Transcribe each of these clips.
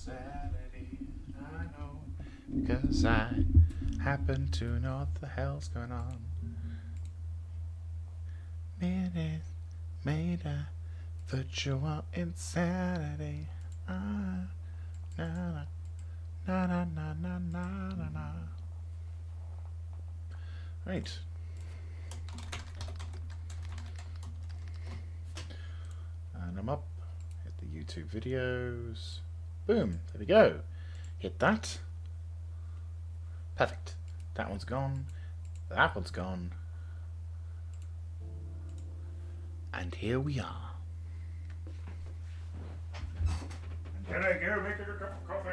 insanity. I know. Because I happen to know what the hell's going on. Minute made a virtual insanity. Na na na na na na na na. Right. And I'm up. Hit the YouTube videos. Boom. There we go. Hit that. Perfect. That one's gone. That one's gone. And here we are. Can I go make a cup of coffee?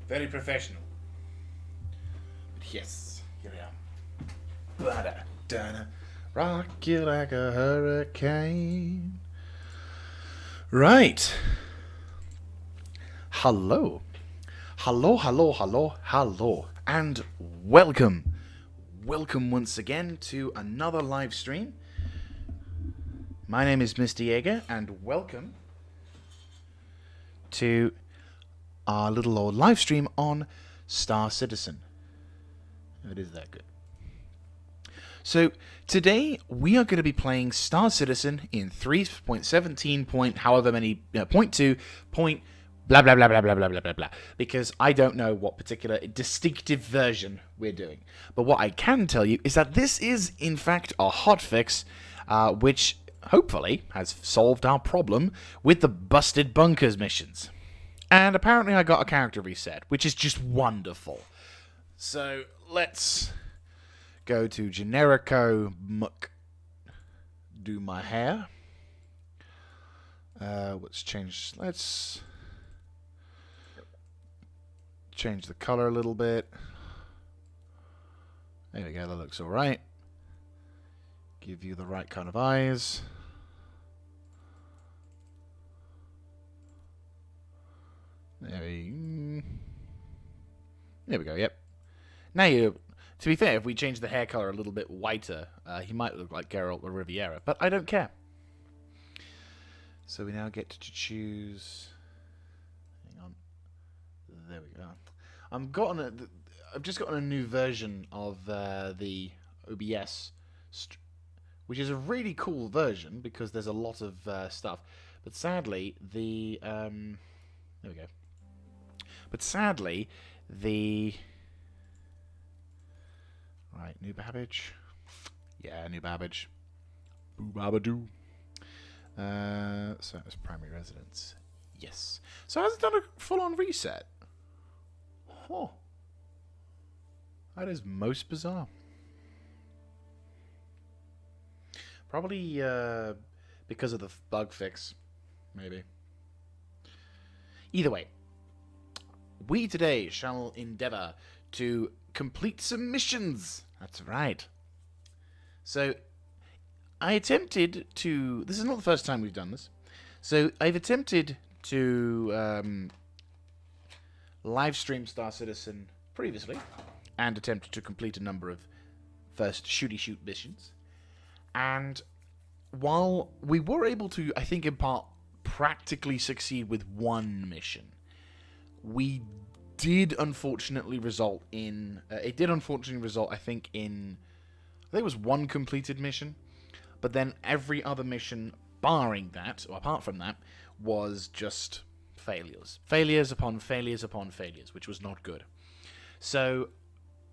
Very professional. But yes, here we are. Ba-da-da-da. Rock you like a hurricane. Right. Hello. Hello, hello, hello, hello. And welcome. Welcome once again to another live stream. My name is Mr. Jaeger, and welcome to our little old live stream on Star Citizen. It is that good. So today we are going to be playing Star Citizen in 3.17 point however many point 2 point blah blah blah blah blah blah blah blah blah, because I don't know what particular distinctive version we're doing. But what I can tell you is that this is in fact a hotfix, which hopefully has solved our problem with the busted bunkers missions. And apparently I got a character reset, which is just wonderful. So let's go to Generico Muck. Do my hair. Let's change the color a little bit. There we go, that looks alright. Give you the right kind of eyes. There we go, yep. Now to be fair, if we change the hair color a little bit whiter, he might look like Geralt or Riviera, but I don't care. So we now get to choose... Hang on. There we go. I've just gotten a new version of the OBS, which is a really cool version because there's a lot of stuff. But sadly, there we go. But sadly, right, new Babbage. Yeah, new Babbage. Boo Babadoo. So it's primary residence. Yes. So has it done a full-on reset? Huh. That is most bizarre. Probably because of the bug fix, maybe. Either way, we today shall endeavour to complete some missions. That's right. So, I attempted to... This is not the first time we've done this. So, I've attempted to live stream Star Citizen previously and attempted to complete a number of first shooty shoot missions. And while we were able to, I think in part, practically succeed with one mission, we did unfortunately result in... it did unfortunately result, I think, in... I think it was one completed mission, but then every other mission, barring that, or apart from that, was just failures. Failures upon failures upon failures, which was not good. So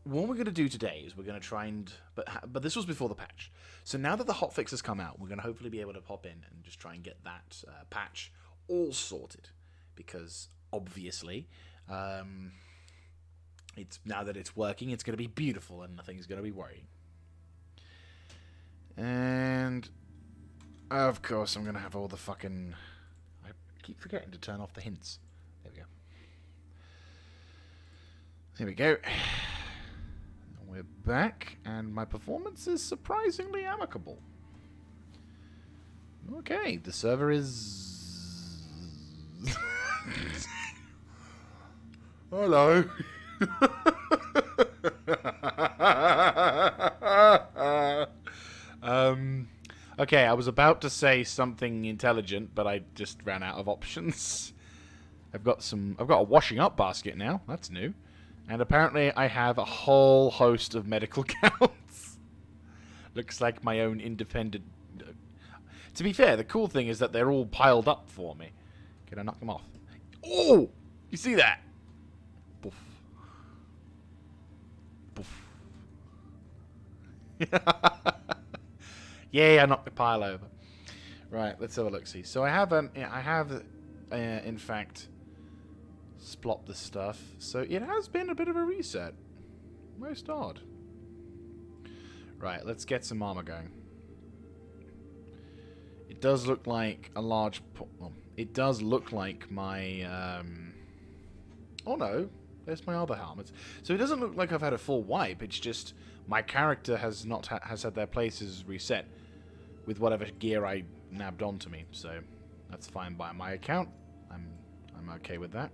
what we're going to do today is we're going to try and... But this was before the patch. So now that the hotfix has come out, we're going to hopefully be able to pop in and just try and get that patch all sorted. Because, obviously, it's now that it's working, it's going to be beautiful and nothing's going to be worrying. And, of course, I'm going to have all the fucking... I keep forgetting to turn off the hints. There we go. Here we go. We're back, and my performance is surprisingly amicable. Okay, the server is... Hello. Okay, I was about to say something intelligent, but I just ran out of options. I've got a washing up basket now. That's new. And apparently I have a whole host of medical counts. Looks like my own independent... To be fair, the cool thing is that they're all piled up for me. Can I knock them off? Oh! You see that? Boof. Boof. Yay, I knocked the pile over. Right, let's have a look-see. So I have, in fact... splop the stuff. So it has been a bit of a reset. Most odd. Right, let's get some armor going. It does look like a large... Well, it does look like my... Oh no, there's my other helmets. So it doesn't look like I've had a full wipe. It's just my character has not has had their places reset with whatever gear I nabbed onto me. So that's fine by my account. I'm okay with that.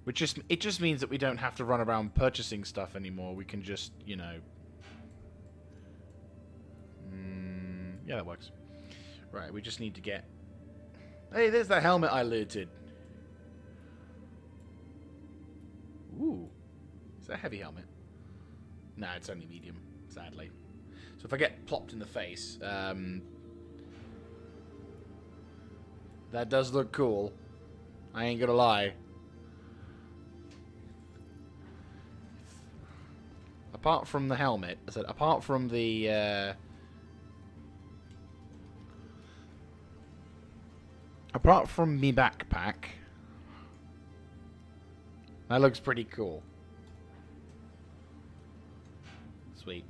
It just means that we don't have to run around purchasing stuff anymore. We can just, you know... yeah, that works. Right, we just need to get... Hey, there's the helmet I looted. Ooh. Is that a heavy helmet? No, it's only medium, sadly. So if I get plopped in the face... that does look cool. I ain't gonna lie. Apart from the helmet, I said, apart from the, apart from me backpack, that looks pretty cool. Sweet.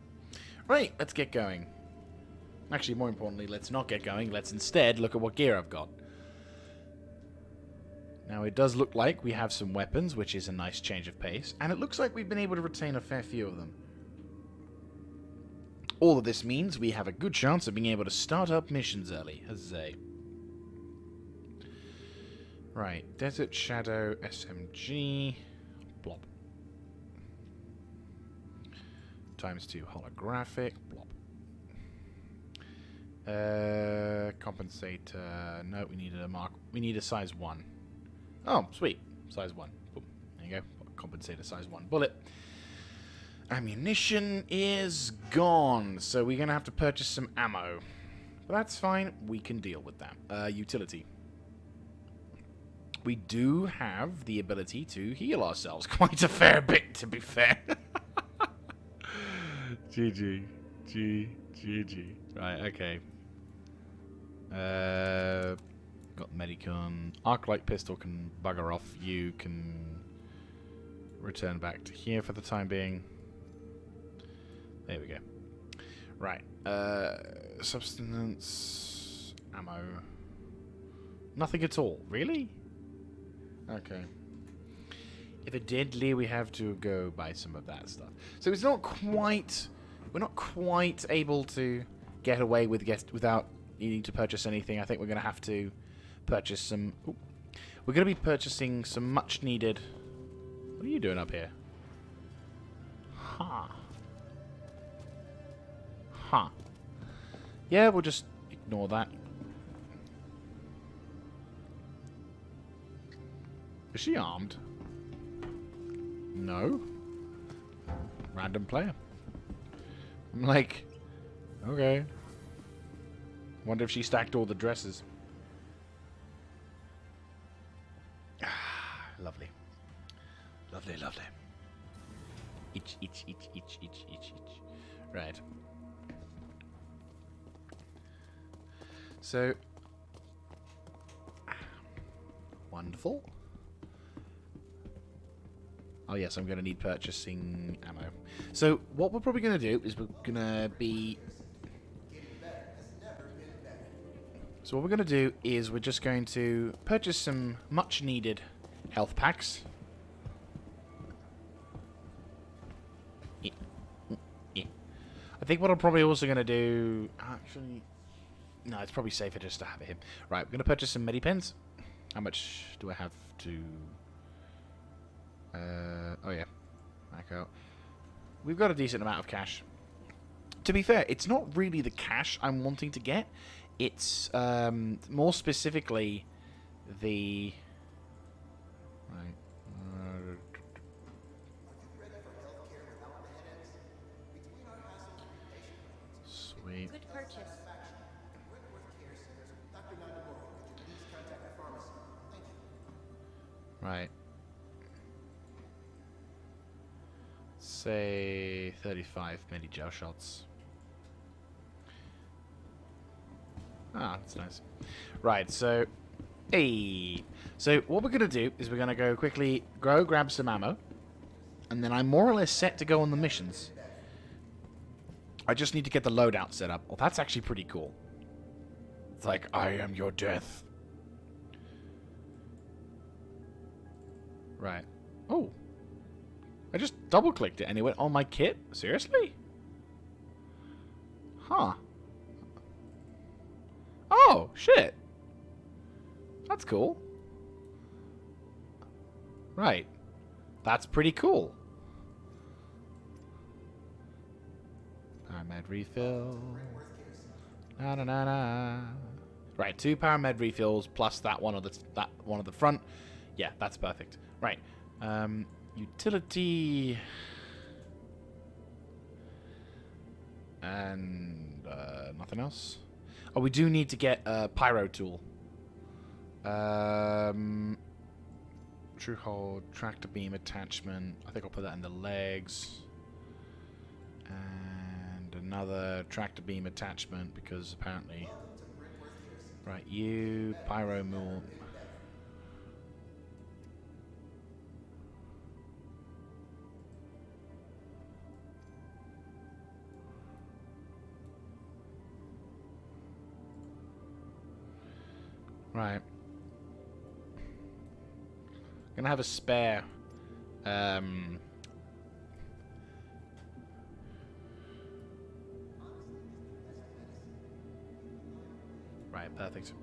Right, let's get going. Actually, more importantly, let's not get going. Let's instead look at what gear I've got. Now, it does look like we have some weapons, which is a nice change of pace, and it looks like we've been able to retain a fair few of them. All of this means we have a good chance of being able to start up missions early, huzzay. Right, Desert Shadow, SMG, blob. ×2 holographic, blob. Compensator, no, we need a size 1. Oh, sweet, size 1. Boom. There you go, compensator size 1 bullet. Ammunition is gone, so we're going to have to purchase some ammo. But that's fine, we can deal with that. Utility. We do have the ability to heal ourselves quite a fair bit, to be fair. GG. GG. Right, okay. Got Medicon. Arc-light pistol can bugger off. You can return back to here for the time being. There we go. Right. Substance. Ammo. Nothing at all. Really? Okay. If it deadly, we have to go buy some of that stuff. So it's not quite... We're not quite able to get away with without needing to purchase anything. I think we're going to have to purchase some... Ooh. We're going to be purchasing some much-needed... What are you doing up here? Huh. Huh. Yeah, we'll just ignore that. Is she armed? No. Random player. I'm like, okay. Wonder if she stacked all the dresses. Ah, lovely. Lovely, lovely. Itch, itch, itch, itch, itch, itch, itch. Right. So, wonderful. Oh yes, I'm going to need purchasing ammo. So what we're probably going to do is we're going to be... So what we're going to do is we're just going to purchase some much needed health packs. I think what I'm probably also going to do... Actually... No, it's probably safer just to have it here. Right, we're going to purchase some medipens. How much do I have to... oh yeah, back out. We've got a decent amount of cash. To be fair, it's not really the cash I'm wanting to get. It's more specifically the... Right. Sweet. Good purchase. Right. Say 35 mini gel shots. Ah, that's nice. Right, so... Hey! So, what we're going to do is we're going to go quickly grab some ammo. And then I'm more or less set to go on the missions. I just need to get the loadout set up. Well, that's actually pretty cool. It's like, I am your death. Right. Oh. I just double-clicked it and it went on my kit? Seriously? Huh. Oh, shit. That's cool. Right. That's pretty cool. Power med refill. Na na na na. Right, 2 power med refills plus that one on the front. Yeah, that's perfect. Right. Utility and nothing else. Oh, we do need to get a pyro tool. True hold, tractor beam attachment. I think I'll put that in the legs. And another tractor beam attachment because apparently... Right, you, pyro mule. Right. Gonna have a spare. Right, perfect.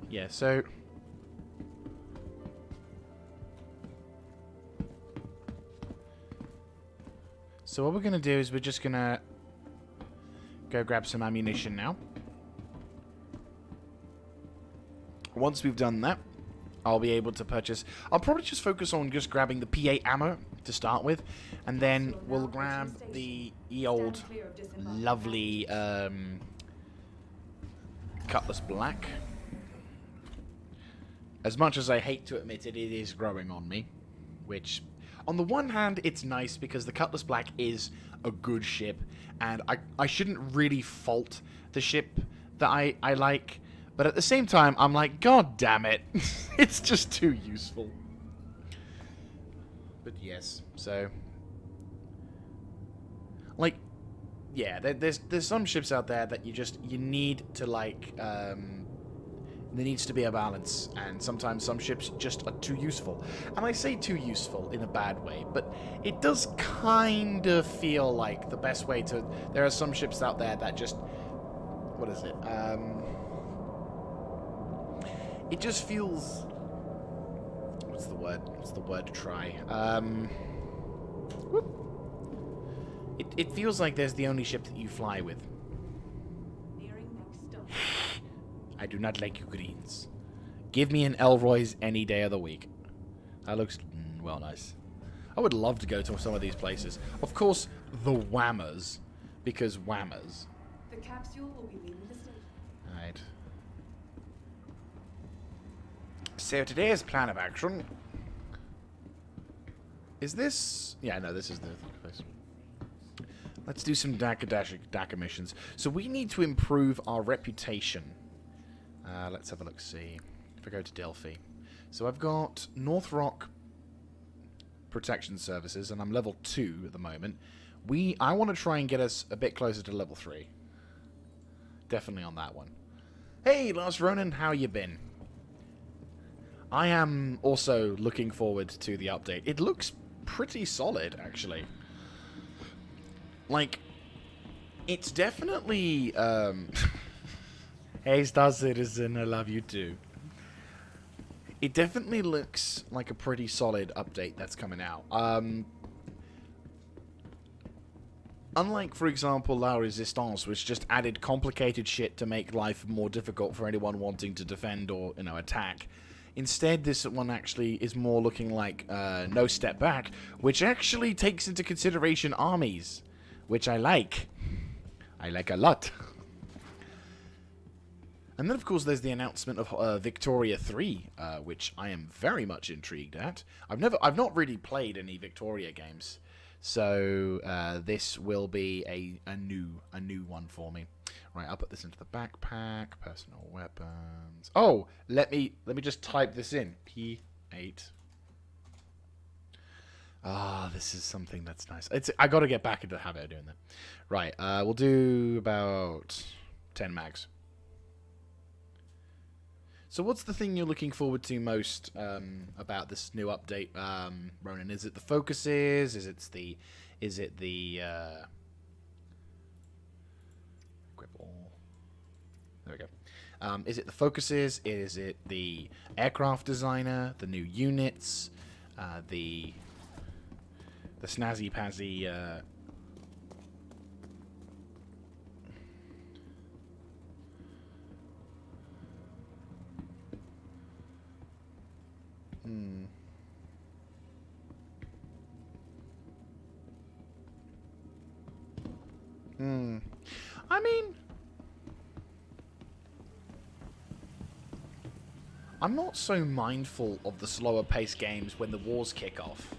Yeah, so... So what we're gonna do is we're just gonna go grab some ammunition now. Once we've done that, I'll be able to purchase... I'll probably just focus on just grabbing the P8 ammo to start with, and then we'll grab the old lovely Cutlass Black. As much as I hate to admit it, it is growing on me. Which, on the one hand, it's nice because the Cutlass Black is a good ship, and I shouldn't really fault the ship that I like. But at the same time, I'm like, God damn it. It's just too useful. But yes, so... Like, yeah, there's some ships out there that you need to, like, there needs to be a balance. And sometimes some ships just are too useful. And I say too useful in a bad way, but it does kind of feel like the best way to... There are some ships out there that just... What is it? It just feels... What's the word? What's the word to try? Whoop. It feels like there's the only ship that you fly with. Nearing next stop. I do not like you greens. Give me an Elroy's any day of the week. That looks, well, nice. I would love to go to some of these places. Of course, the Whammers. Because Whammers. The capsule will be leaving the station. Alright. So today's plan of action... Is this... Yeah, no, this is the place. Let's do some DAKKA missions. So we need to improve our reputation. Let's have a look, see. If I go to Delphi. So I've got North Rock Protection Services, and I'm level 2 at the moment. I want to try and get us a bit closer to level 3. Definitely on that one. Hey, Last Ronin, how you been? I am also looking forward to the update. It looks pretty solid, actually. Like, it's definitely... Hey, Star Citizen, I love you too. It definitely looks like a pretty solid update that's coming out. Unlike, for example, La Resistance, which just added complicated shit to make life more difficult for anyone wanting to defend or, you know, attack. Instead, this one actually is more looking like No Step Back, which actually takes into consideration armies, which I like. I like a lot. And then, of course, there's the announcement of Victoria 3, which I am very much intrigued at. I've not really played any Victoria games, so this will be a new one for me. Right, I'll put this into the backpack. Personal weapons. Oh, let me just type this in. P8. Ah, this is something that's nice. I got to get back into the habit of doing that. Right, we'll do about 10 mags. So what's the thing you're looking forward to most about this new update, Ronan? Is it the focuses? Is it the equip all? There we go. Is it the focuses? Is it the aircraft designer? The new units? The snazzy pazzy? I mean, I'm not so mindful of the slower paced games when the wars kick off.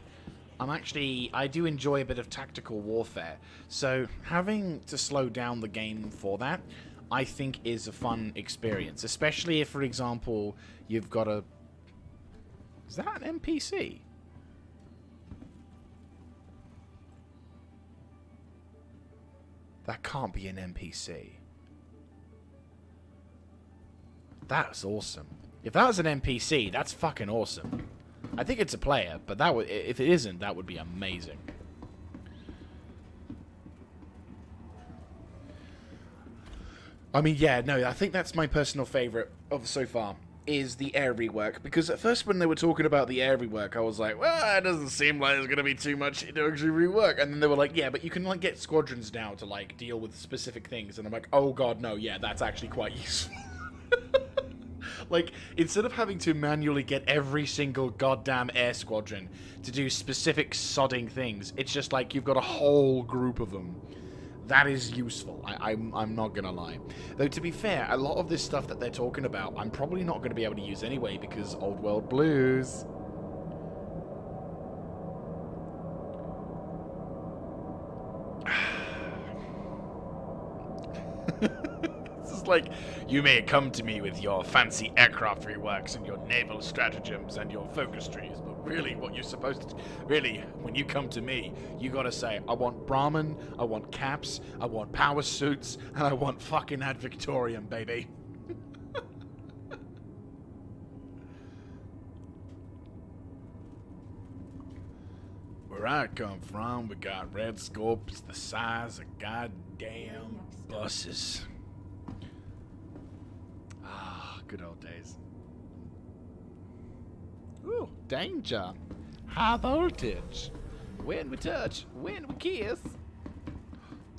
I do enjoy a bit of tactical warfare, so having to slow down the game for that, I think is a fun experience, especially if, for example, you've got a... Is that an NPC? That can't be an NPC. That's awesome. If that was an NPC, that's fucking awesome. I think it's a player, but that would, if it isn't, that would be amazing. I mean, yeah, no, I think that's my personal favorite of so far, is the air rework. Because at first when they were talking about the air rework, I was like, well, it doesn't seem like there's going to be too much to actually rework. And then they were like, yeah, but you can, like, get squadrons now to, like, deal with specific things. And I'm like, oh god, no, yeah, that's actually quite useful. Like, instead of having to manually get every single goddamn air squadron to do specific sodding things, it's just like you've got a whole group of them. That is useful, I'm not gonna lie. Though, to be fair, a lot of this stuff that they're talking about, I'm probably not gonna be able to use anyway, because Old World Blues. Like, you may come to me with your fancy aircraft reworks and your naval stratagems and your focus trees, but really what you're supposed to... Really, when you come to me, you gotta say, I want Brahmin, I want caps, I want power suits, and I want fucking Ad Victorium, baby. Where I come from, we got red scopes the size of goddamn buses. Good old days. Ooh, danger. High voltage. When we touch, when we kiss.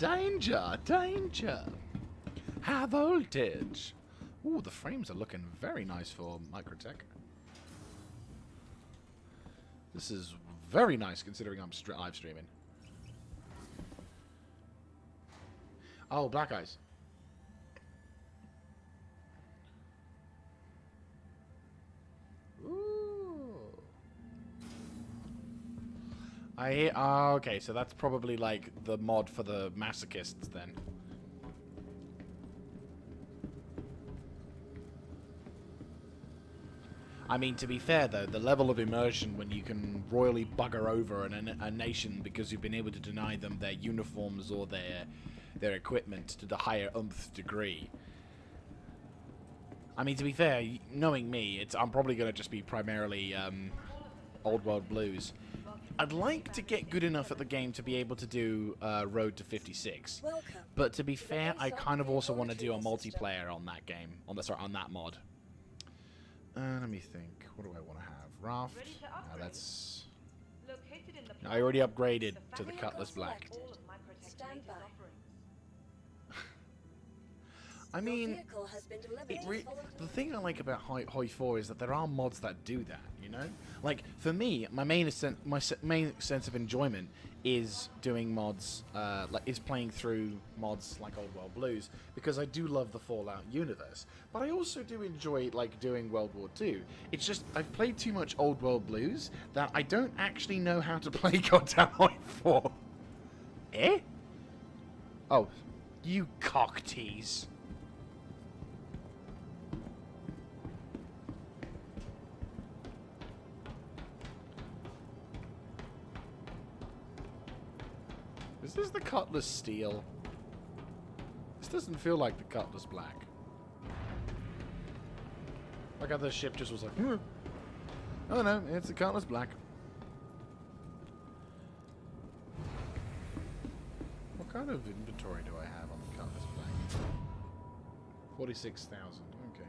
Danger! Danger! High voltage! Ooh, the frames are looking very nice for Microtech. This is very nice considering I'm live streaming. Oh, black eyes. Ooh. Okay, so that's probably like the mod for the masochists then. I mean, to be fair though, the level of immersion when you can royally bugger over a nation because you've been able to deny them their uniforms or their equipment to the higher umph degree. I mean, to be fair, knowing me, I'm probably going to just be primarily Old World Blues. I'd like to get good enough at the game to be able to do Road to 56. But to be fair, I kind of also want to do a multiplayer on that game, on that mod. Let me think. What do I want to have? Raft. That's. I already upgraded to the Cutlass Black. Stand by. I mean, the thing I like about Hoi 4 is that there are mods that do that, you know? Like, for me, my main sense of enjoyment is doing mods, is playing through mods like Old World Blues, because I do love the Fallout universe. But I also do enjoy, like, doing World War II. It's just, I've played too much Old World Blues that I don't actually know how to play goddamn Hoi 4. Eh? Oh, you cock tease. Is this the Cutlass Steel? This doesn't feel like the Cutlass Black. Like how the ship just was like, hmm. Oh no, it's the Cutlass Black. What kind of inventory do I have on the Cutlass Black? 46,000, okay.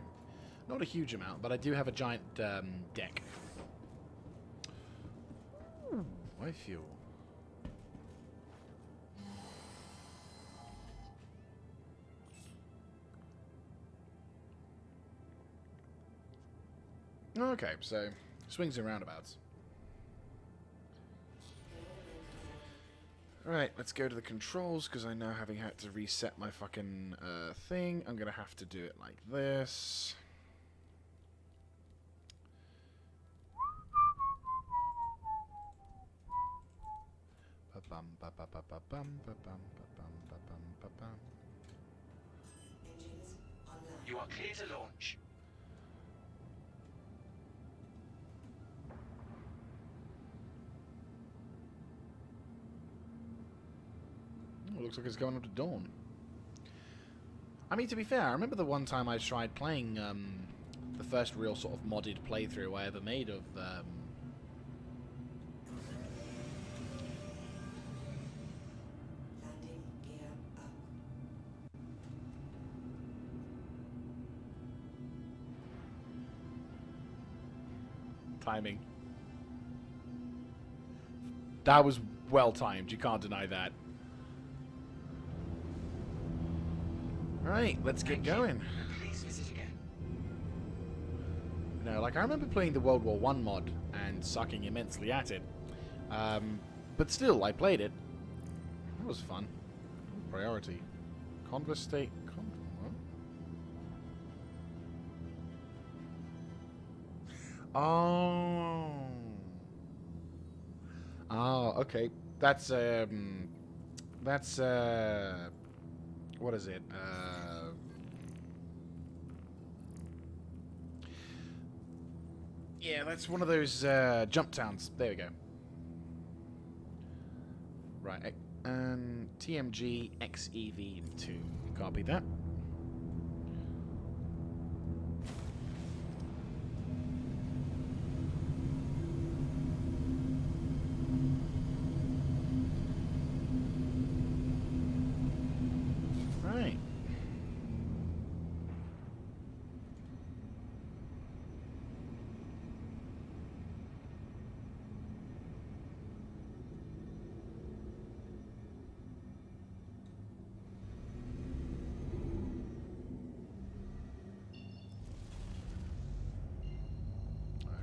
Not a huge amount, but I do have a giant deck. Ooh, I feel... Okay, so swings and roundabouts. Alright, let's go to the controls, because I know having had to reset my fucking thing, I'm going to have to do it like this. You are clear to launch. Looks like it's going up to dawn. I mean, to be fair, I remember the one time I tried playing the first real sort of modded playthrough I ever made of Landing gear up. timing. That was well timed, you can't deny that. Right, let's get going. Please visit again. You know, like I remember playing the World War I mod and sucking immensely at it. But still, I played it. It was fun. Priority. Converse state. What? Oh. Oh, okay. That's what is it? Yeah, that's one of those jump towns. There we go. Right, and TMG XEV2. Copy that. Right.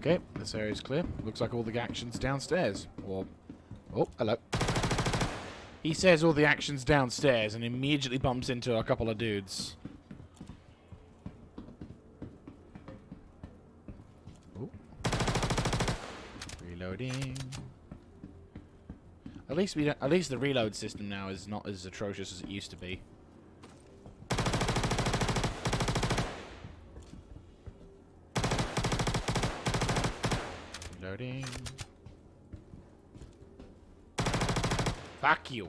Okay, this area's clear. Looks like all the action's downstairs. Or... Oh, hello. He says all the action's downstairs and immediately bumps into a couple of dudes. Oh. Reloading. At least we don't, at least the reload system now is not as atrocious as it used to be. Reloading. Fuck you.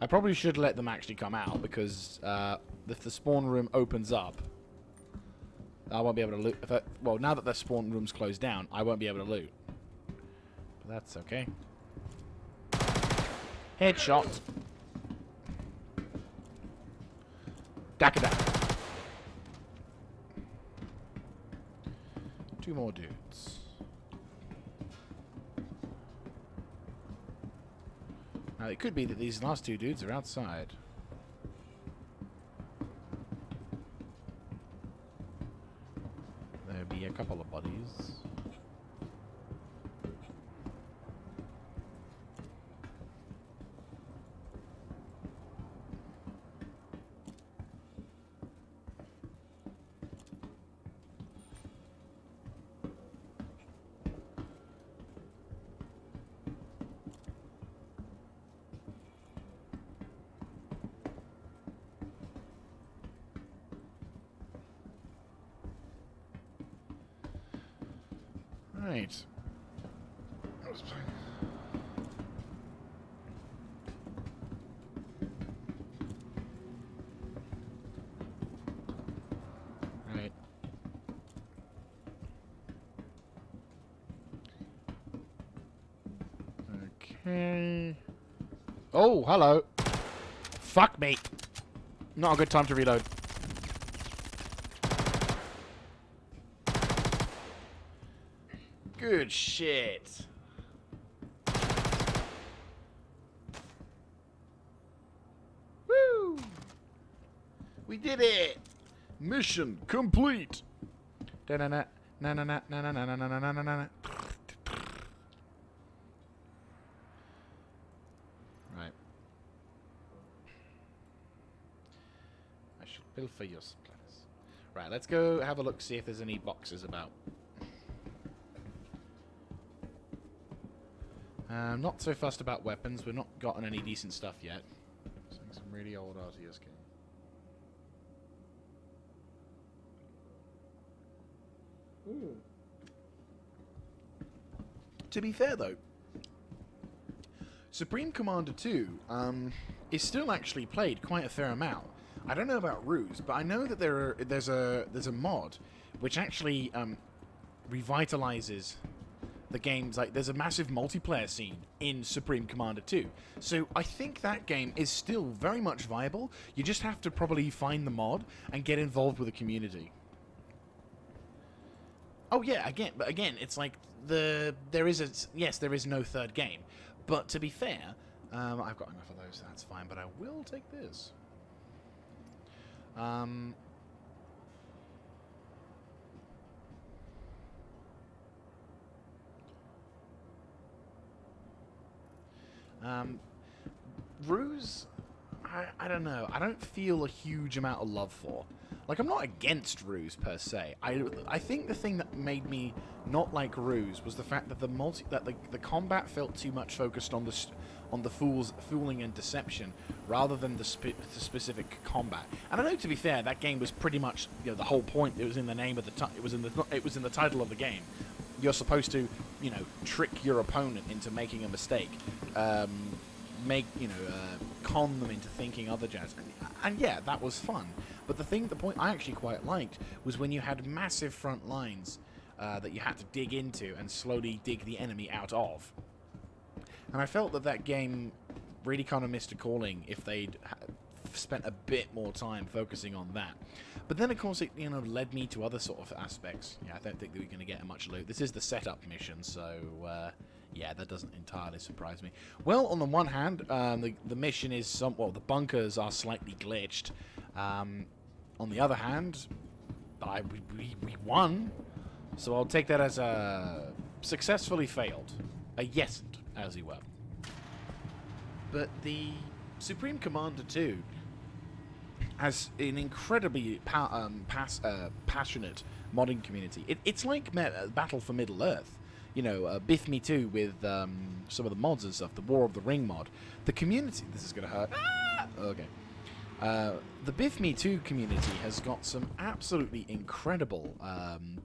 I probably should let them actually come out because if the spawn room opens up, I won't be able to loot. Well, now that the spawn room's closed down, I won't be able to loot. But that's okay. Headshot. DAKKA. Two more dudes. Now, it could be that these last two dudes are outside. There'll be a couple of bodies. Right. Right. Okay. Oh, hello. Fuck me. Not a good time to reload. Good shit. Woo! We did it. Mission complete. Da-na-na, na-na-na, na-na-na, na-na-na, na-na-na. Right. I should bill for your supplies. Right, let's go have a look, see if there's any boxes about. Not so fussed about weapons. We've not gotten any decent stuff yet. Some really old RTS game. Ooh. To be fair, though, Supreme Commander 2 is still actually played quite a fair amount. I don't know about Ruse, but I know that there's a mod which actually revitalizes the game's, like, there's a massive multiplayer scene in Supreme Commander 2. So I think that game is still very much viable. You just have to probably find the mod and get involved with the community. Oh yeah, again, it's like there is no third game. But to be fair, I've got enough of those, so that's fine, but I will take this. Ruse, I don't know. I don't feel a huge amount of love for. Like, I'm not against Ruse per se. I think the thing that made me not like Ruse was the fact that the combat felt too much focused on the fooling and deception rather than the specific combat. And I know, to be fair, that game was pretty much, you know, the whole point. It was in the name of it was in the title of the game. You're supposed to, you know, trick your opponent into making a mistake, con them into thinking other jazz, and yeah, that was fun. But the point I actually quite liked was when you had massive front lines that you had to dig into and slowly dig the enemy out of. And I felt that game really kind of missed a calling if they'd spent a bit more time focusing on that. But then, of course, it, you know, led me to other sort of aspects. Yeah, I don't think that we're going to get much loot. This is the setup mission, so yeah, that doesn't entirely surprise me. Well, on the one hand, the mission is the bunkers are slightly glitched. On the other hand, we won, so I'll take that as a successfully failed. A yesn't, as he were. But the Supreme Commander 2 has an incredibly passionate modding community. It's like Battle for Middle-earth. You know, Biff Me Too with some of the mods and stuff, the War of the Ring mod. The community... This is going to hurt. Ah! Okay. The Biff Me Too community has got some absolutely incredible,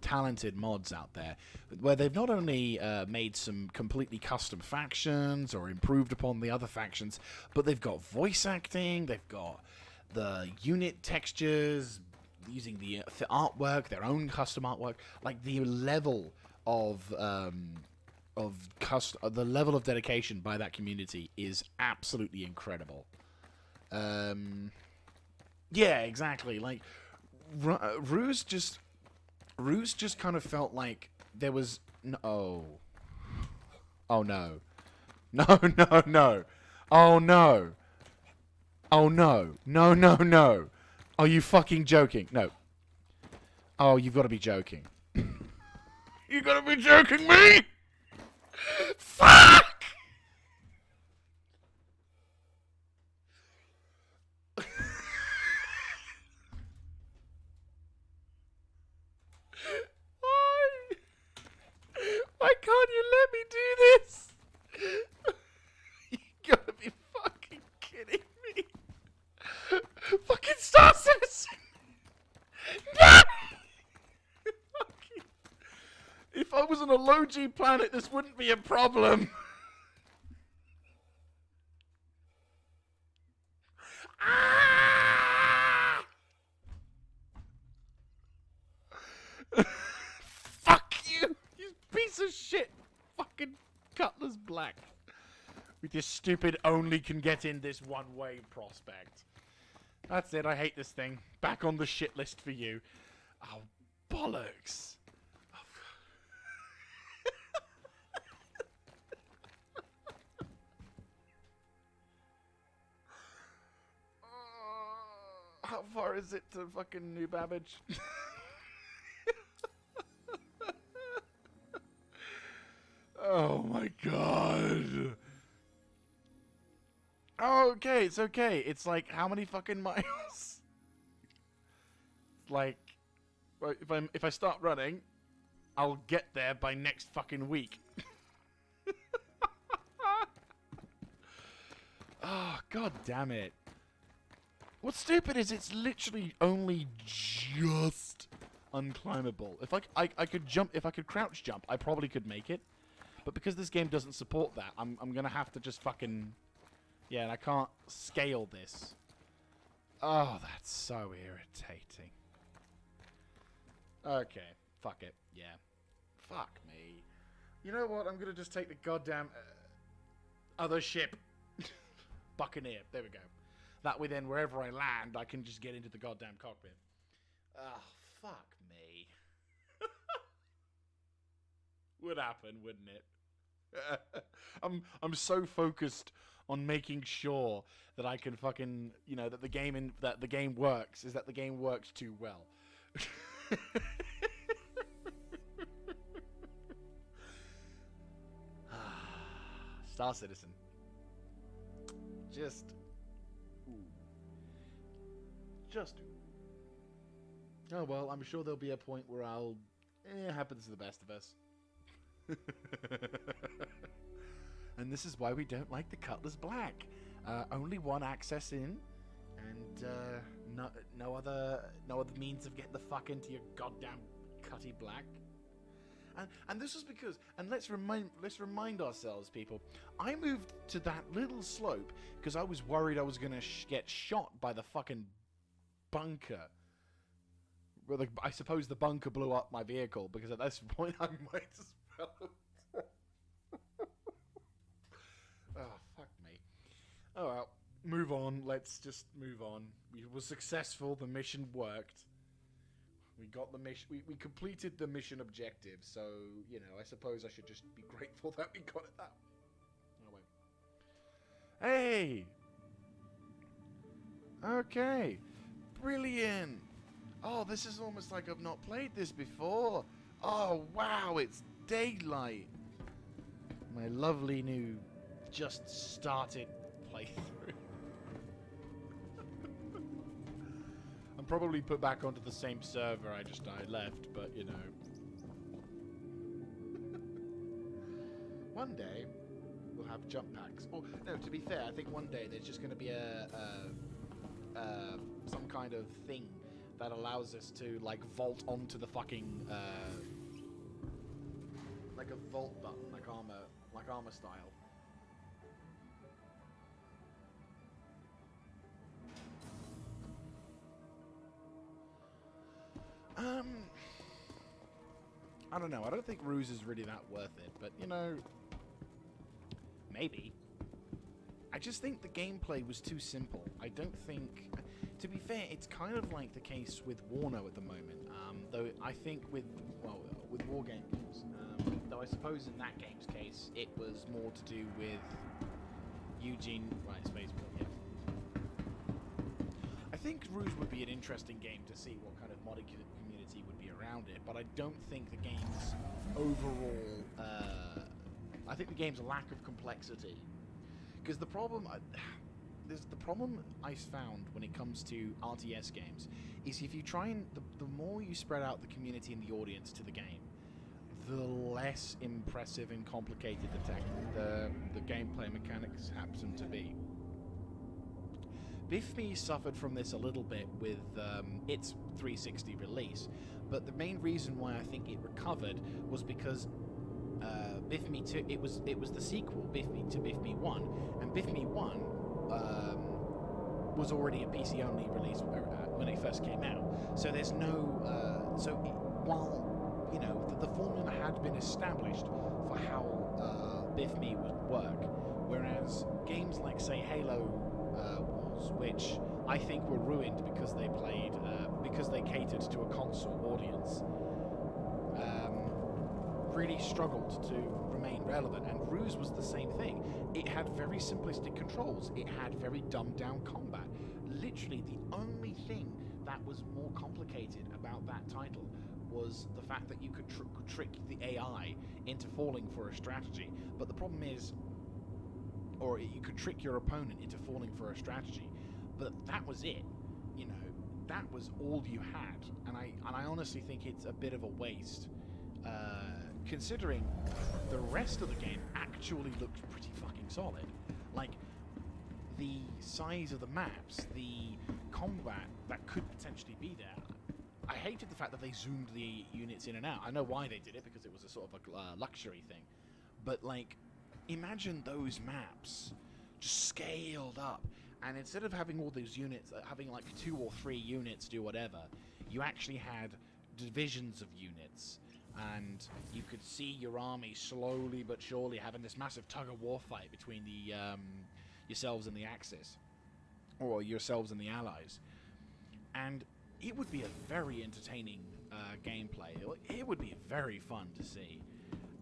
talented mods out there, where they've not only made some completely custom factions or improved upon the other factions, but they've got voice acting, they've got the unit textures, using the artwork, their own custom artwork. Like, the level of the level of dedication by that community is absolutely incredible. Yeah, exactly. Like, Ruse just kind of felt like there was no. Oh no, no, no, no. Oh no. Oh no, no, no, no. Are you fucking joking? No. Oh, you've got to be joking. You got to be joking me. Fuck. Why can't you let me do this? You gotta be fucking kidding me. Fucking Star Citizen! No! If I was on a low-G planet, this wouldn't be a problem. Ah! Fuck you! You piece of shit! Fucking Cutlass Black. With your stupid only can get in this one-way prospect. That's it, I hate this thing. Back on the shit list for you. Oh, bollocks. How far is it to fucking New Babbage? Oh my god. Oh, okay, it's okay. It's like, how many fucking miles? Like, if I start running, I'll get there by next fucking week. Oh, god damn it. What's stupid is it's literally only just unclimbable. If I could jump, if I could crouch jump, I probably could make it. But because this game doesn't support that, I'm gonna have to just fucking... Yeah, and I can't scale this. Oh, that's so irritating. Okay, fuck it. Yeah. Fuck me. You know what? I'm gonna just take the goddamn other ship. Buccaneer. There we go. That way then, wherever I land, I can just get into the goddamn cockpit. Oh, fuck me. Would happen, wouldn't it? I'm so focused on making sure that I can fucking, you know, that the game works, is that the game works too well. Star Citizen. Just oh well, I'm sure there'll be a point where I'll happens to the best of us. And this is why we don't like the Cutlass Black. Only one access in, and no other means of getting the fuck into your goddamn Cutty Black. And this is because, and let's remind ourselves, people. I moved to that little slope because I was worried I was gonna get shot by the fucking bunker. Well, I suppose the bunker blew up my vehicle because at this point I might as well. Oh, fuck me. Oh well, move on. Let's just move on. We were successful. The mission worked. We got the mission. We completed the mission objective. So, you know, I suppose I should just be grateful that we got it that way. Oh, wait. Hey! Okay. Brilliant. Oh, this is almost like I've not played this before. Oh, wow, it's daylight. My lovely new, just started playthrough. I'm probably put back onto the same server I left, but, you know. One day, we'll have jump packs. Or, no, to be fair, I think one day there's just going to be some kind of thing that allows us to, like, vault onto the fucking, like a vault button, like armor style. I don't know. I don't think Ruse is really that worth it, but, you know, maybe. I just think the gameplay was too simple. I don't think... To be fair, it's kind of like the case with Warno at the moment, though I think with War Games, though I suppose in that game's case, it was more to do with Eugene... Right, Spaceport, yeah. I think Ruse would be an interesting game to see what kind of modding community would be around it, but I don't think the game's overall... I think the game's lack of complexity. Because the problem... the problem I found when it comes to RTS games is if you try and... The more you spread out the community and the audience to the game, the less impressive and complicated the gameplay mechanics happen to be. Biff Me suffered from this a little bit with its 360 release, but the main reason why I think it recovered was because Biff Me 2, it was the sequel, Biff Me to Biff Me 1, and Biff Me 1 was already a PC only release when it first came out. So there's no while you know the formula had been established for how Biff Me would work, whereas games like say Halo Wars, which I think were ruined because they catered to a console audience, really struggled to remain relevant, and Ruse was the same thing. It had very simplistic controls, it had very dumbed down combat. Literally the only thing that was more complicated about that title was the fact that you could trick the AI into falling for a strategy, but the problem is, or you could trick your opponent into falling for a strategy, but that was it. You know, that was all you had, and I honestly think it's a bit of a waste, considering the rest of the game actually looked pretty fucking solid. Like, the size of the maps, the combat that could potentially be there. I hated the fact that they zoomed the units in and out. I know why they did it, because it was a sort of a luxury thing, but like, imagine those maps just scaled up, and instead of having all those units, having like 2 or 3 units do whatever, you actually had divisions of units, and you could see your army slowly but surely having this massive tug-of-war fight between the yourselves and the Axis, or yourselves and the Allies, and it would be a very entertaining gameplay. It would be very fun to see.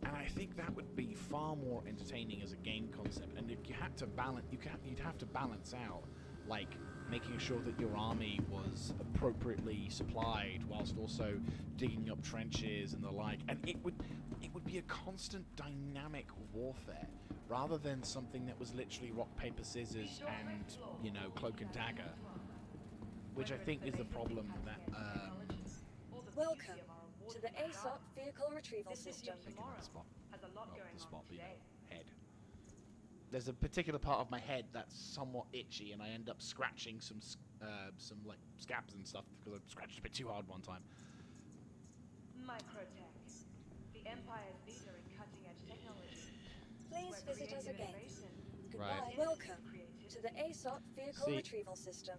And I think that would be far more entertaining as a game concept. And if you had to balance, you'd have to balance out, like, making sure that your army was appropriately supplied, whilst also digging up trenches and the like. And it would be a constant dynamic warfare, rather than something that was literally rock, paper, scissors, and, you know, cloak and dagger. Which I think is the problem that. Welcome to the ASOP Vehicle Retrieval System. The spot. Well, the spot, you know, head. There's a particular part of my head that's somewhat itchy, and I end up scratching some like scabs and stuff because I scratched a bit too hard one time. Microtech, the Empire's leader in cutting-edge technology. Please visit us again. Goodbye. Right. Welcome to the ASOP Vehicle Retrieval System.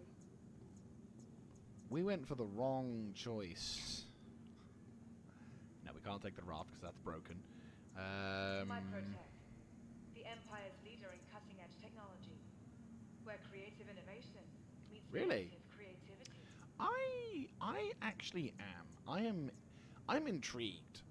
We went for the wrong choice. No, we can't take the raft because that's broken. Microtech, the Empire's leader in cutting-edge technology, where creative innovation meets innovative creativity. I actually am. I'm intrigued.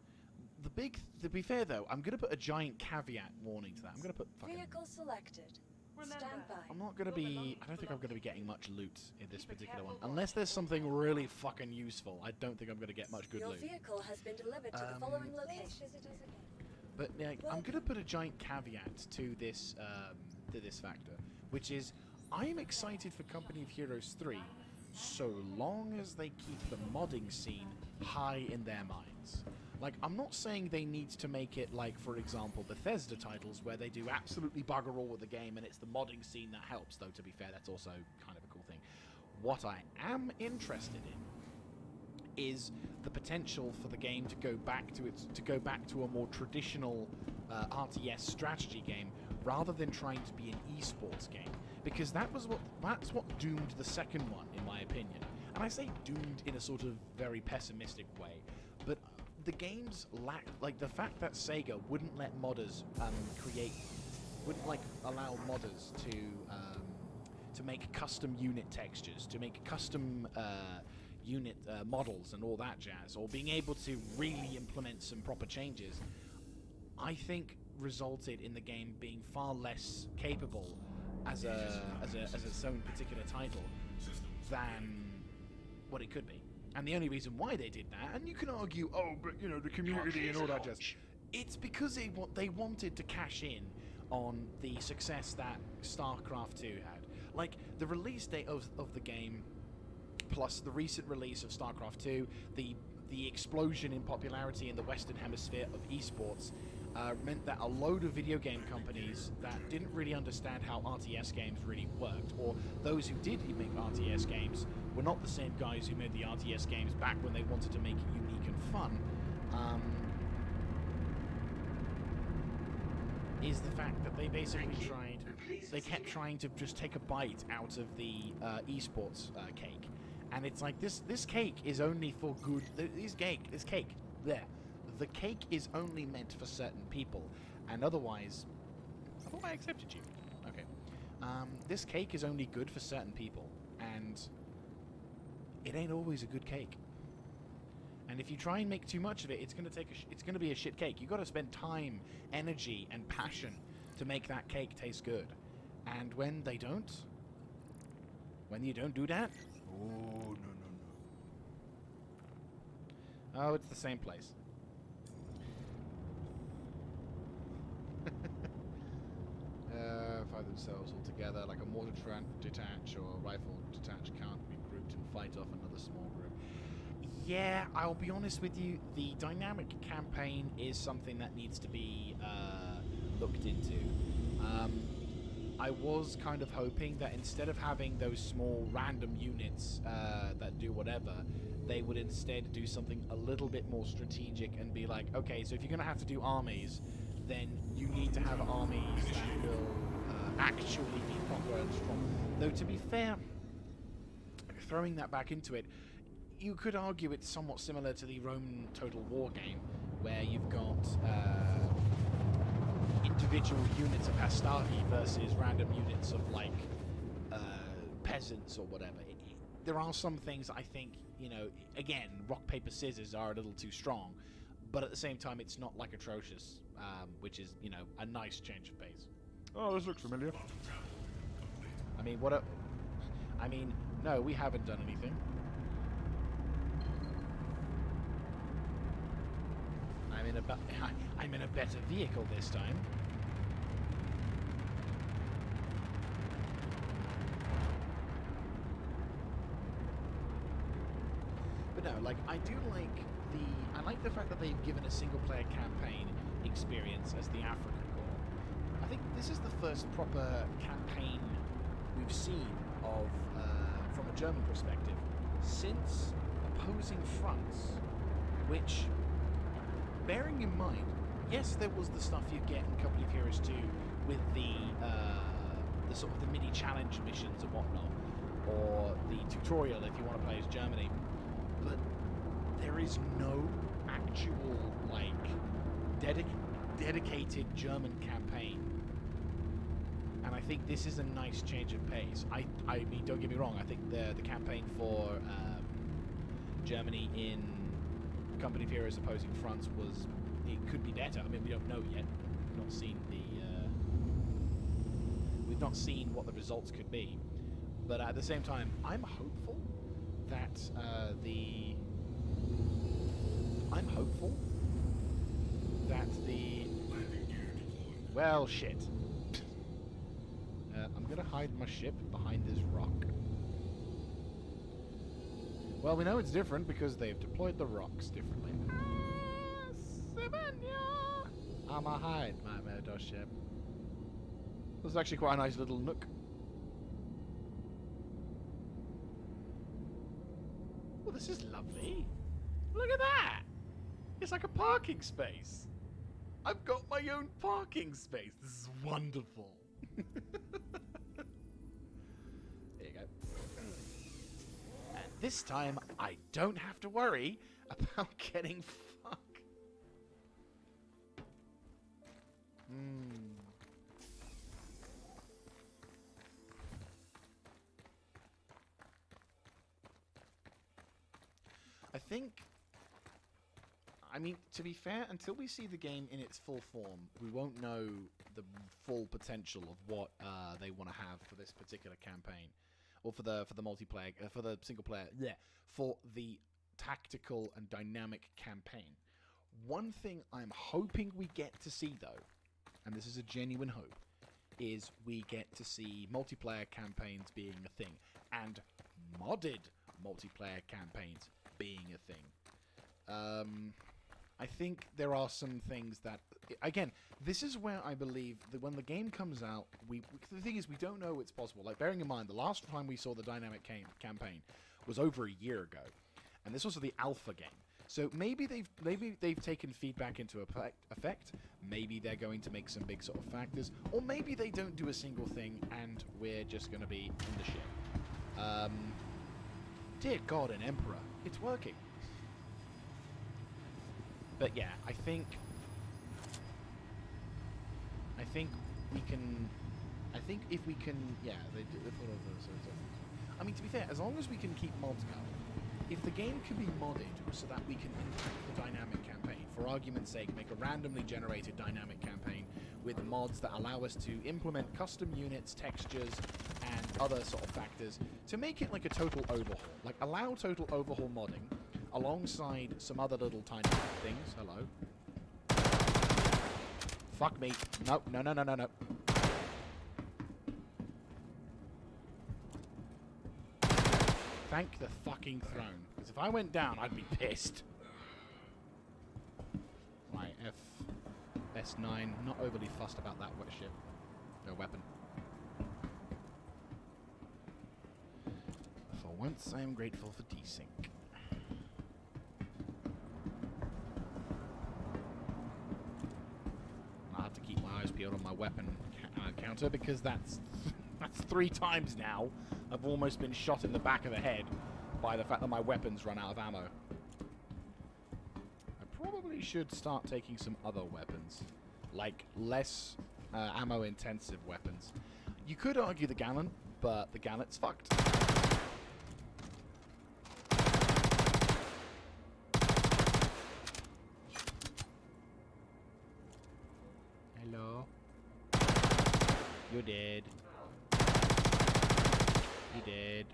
To be fair though, I'm gonna put a giant caveat warning to that. I'm gonna put fucking... Vehicle selected. Stand by. I'm not gonna be. I don't think I'm gonna be getting much loot in this particular one, unless there's something really fucking useful. I don't think I'm gonna get much good Your loot. vehicle has been delivered to the following location. Please visit us again. But yeah, I'm gonna put a giant caveat to this factor, which is I'm excited for Company of Heroes 3, so long as they keep the modding scene high in their minds. Like, I'm not saying they need to make it like, for example, Bethesda titles, where they do absolutely bugger all with the game and it's the modding scene that helps, though, to be fair, that's also kind of a cool thing. What I am interested in is the potential for the game to go back to a more traditional RTS strategy game rather than trying to be an esports game, because that's what doomed the second one, in my opinion. And I say doomed in a sort of very pessimistic way, but the games lack, like, the fact that Sega wouldn't let modders wouldn't allow modders to make custom unit textures, to make custom unit models and all that jazz, or being able to really implement some proper changes, I think resulted in the game being far less capable as its own particular title than what it could be. And the only reason why they did that, and you can argue, oh, but, you know, the community and all that jazz, it's because they wanted to cash in on the success that StarCraft 2 had. Like, the release date of the game, plus the recent release of StarCraft 2, the explosion in popularity in the Western Hemisphere of esports, meant that a load of video game companies that didn't really understand how RTS games really worked, or those who did make RTS games were not the same guys who made the RTS games back when they wanted to make it unique and fun, is the fact that they basically kept trying to just take a bite out of the esports cake. And it's like, this cake is only for good. The cake is only meant for certain people, and otherwise, I thought I accepted you. Okay. This cake is only good for certain people, and it ain't always a good cake. And if you try and make too much of it, it's gonna be a shit cake. You got to spend time, energy, and passion to make that cake taste good. And when you don't do that, oh no. Oh, it's the same place. Fight themselves all together like a mortar detach or a rifle detach can't be grouped and fight off another small group. Yeah, I'll be honest with you, the dynamic campaign is something that needs to be looked into. I was kind of hoping that instead of having those small random units that do whatever, they would instead do something a little bit more strategic and be like, okay, so if you're going to have to do armies, then you need to have armies that will actually be proper and strong. Though, to be fair, throwing that back into it, you could argue it's somewhat similar to the Roman Total War game, where you've got individual units of Hastati versus random units of, like, peasants or whatever. There are some things I think, you know, again, rock, paper, scissors are a little too strong, but at the same time, it's not, like, atrocious, which is, you know, a nice change of pace. Oh, this looks familiar. I mean, no, we haven't done anything. I'm in a better vehicle this time. But no, like, I like the fact that they've given a single-player campaign experience as the African core. I think this is the first proper campaign we've seen of, from a German perspective, since opposing fronts, which, bearing in mind, yes, there was the stuff you get in Company of Heroes 2 with the sort of the mini challenge missions and whatnot, or the tutorial if you want to play as Germany, but there is no actual, like, dedicated German campaign. And I think this is a nice change of pace. I mean, don't get me wrong, I think the campaign for Germany in Company of Heroes Opposing Fronts it could be better. I mean, we don't know yet. We've not seen what the results could be. But at the same time, I'm hopeful that well, shit. I'm gonna hide my ship behind this rock. Well, we know it's different because they've deployed the rocks differently. I'ma hide my murder ship. This is actually quite a nice little nook. Well, this is lovely. Look at that! It's like a parking space. I've got my own parking space. This is wonderful. There you go. And this time, I don't have to worry about getting fucked. I think... I mean, to be fair, until we see the game in its full form, we won't know the full potential of what they want to have for this particular campaign, or for the multiplayer, for the single player, for the tactical and dynamic campaign. One thing I'm hoping we get to see, though, and this is a genuine hope, is we get to see multiplayer campaigns being a thing, and modded multiplayer campaigns being a thing. I think there are some things that... Again, this is where I believe that when the game comes out, the thing is, we don't know it's possible. Like, bearing in mind, the last time we saw the dynamic campaign was over a year ago. And this was the alpha game. So maybe they've taken feedback into effect. Maybe they're going to make some big sort of factors. Or maybe they don't do a single thing and we're just going to be in the shit. Dear God, an Emperor. It's working. But yeah, I think we can... I think if we can... Yeah, they put all those... I mean, to be fair, as long as we can keep mods going, if the game can be modded so that we can impact the dynamic campaign, for argument's sake, make a randomly generated dynamic campaign with mods that allow us to implement custom units, textures, and other sort of factors to make it like a total overhaul. Like, allow total overhaul modding alongside some other little tiny things. Hello. Fuck me. No, no, no, no, no, no. Thank the fucking throne. Because if I went down, I'd be pissed. Right, S9. Not overly fussed about that wet ship. No weapon. For once, I am grateful for desync. I have to keep my eyes peeled on my weapon counter because that's 3 times now I've almost been shot in the back of the head by the fact that my weapons run out of ammo. I probably should start taking some other weapons, like less ammo-intensive weapons. You could argue the Gallant, but the Gallant's fucked. Hello? You're dead. You dead.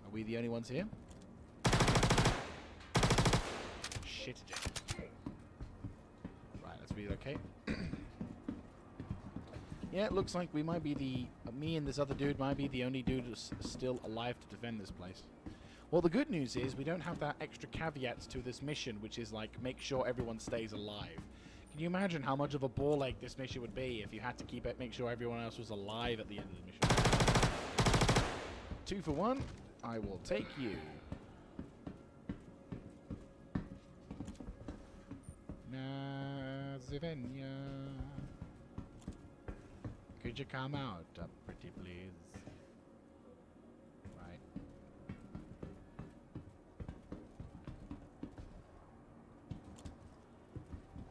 Are we the only ones here? Shit. Right, let's relocate. Yeah, it looks like we might be me and this other dude might be the only dude who's still alive to defend this place. Well, the good news is we don't have that extra caveat to this mission, which is like, make sure everyone stays alive. Can you imagine how much of a ball ache this mission would be if you had to make sure everyone else was alive at the end of the mission? 2 for 1, I will take you. Nazivenia. Could you come out, pretty please? Right.